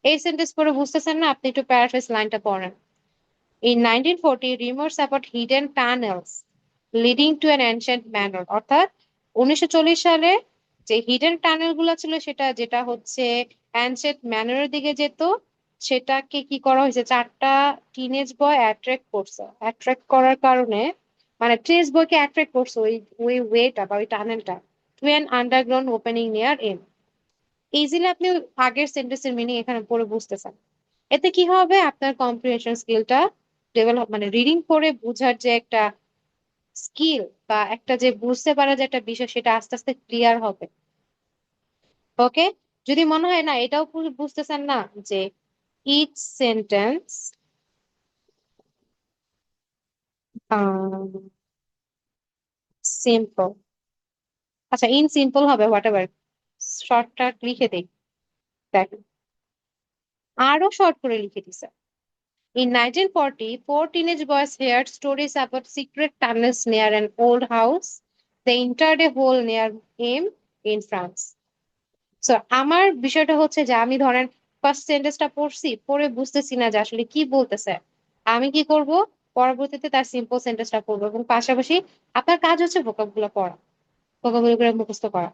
এই সেন্টেন্স পড়ে বুঝতেছেন না, আপনি একটু প্যারাফ্রেজ লাইনটা পড়েন। In 1940, rumors about hidden tunnels leading to an ancient manor, অর্থাৎ 1940 সালে যে হিডেন টানেল গুলো ছিল সেটা যেটা হচ্ছে অ্যানসেন্ট ম্যানরের দিকে যেত, সেটাকে কি করা হয়েছে, 4টা টিনেজ বয় অ্যাট্রাক্ট করছে। অ্যাট্রাক্ট করার কারণে মানে টিনেজ বয়কে অ্যাট্রাক্ট করছে ওই ওই ওয়েটা বা ওই টানেলটা to an underground opening near M. Easily আপনি আগের সেন্টেন্সের মিনিং এখানে পড়ে বুঝতেছেন। এতে কি হবে, আপনার কম্প্রিহেনশন স্কিলটা ডেভেলপ মানে রিডিং করে বুঝার যে একটা স্কিল বা একটা যে বুঝতে পারা যে একটা বিষয় সেটা আস্তে আস্তে ক্লিয়ার হবে। ওকে। যদি মনে হয় না এটাও বুঝতেছেন না যে ইচ সেন্টেন্স সিম্পল, আচ্ছা ইন সিম্পল হবে হোয়াট এভার, শর্টকাট লিখে দেই। দেখেন আরো শর্ট করে লিখে দিছে। In 1940, four teenage boys heard stories about secret tunnels near an old house. They entered a hole near him in France. So আমার বিষয়টা হচ্ছে যে আমি ধরেন ফার্স্ট সেন্টেন্সটা পড়ছি, পড়ে বুঝতেছি না যে আসলে কি বলতেছে। আমি কি করব, পরবর্তীতে তার সিম্পল সেন্টেন্সটা পড়বো এবং পাশাপাশি আপনার কাজ হচ্ছে ভোকাবুলারি পড়া, ভোকাবুলারি করে মুখস্থ করা।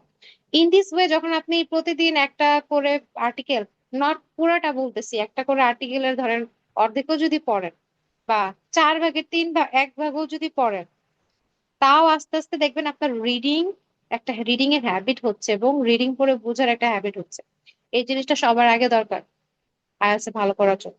ইন দিস ওয়ে যখন আপনি প্রতিদিন একটা করে আর্টিকেল, নট পুরাটা বলতেছি, একটা করে আর্টিকেলের ধরেন অর্ধেকও যদি পড়েন বা 4 ভাগের 3 ভাগ 1 ভাগও যদি পড়েন, তাও আস্তে আস্তে দেখবেন আপনার রিডিং একটা রিডিং এর হ্যাবিট হচ্ছে এবং রিডিং পড়ে বোঝার একটা হ্যাবিট হচ্ছে। এই জিনিসটা সবার আগে দরকার আইএলটিএস ভালো করার জন্য।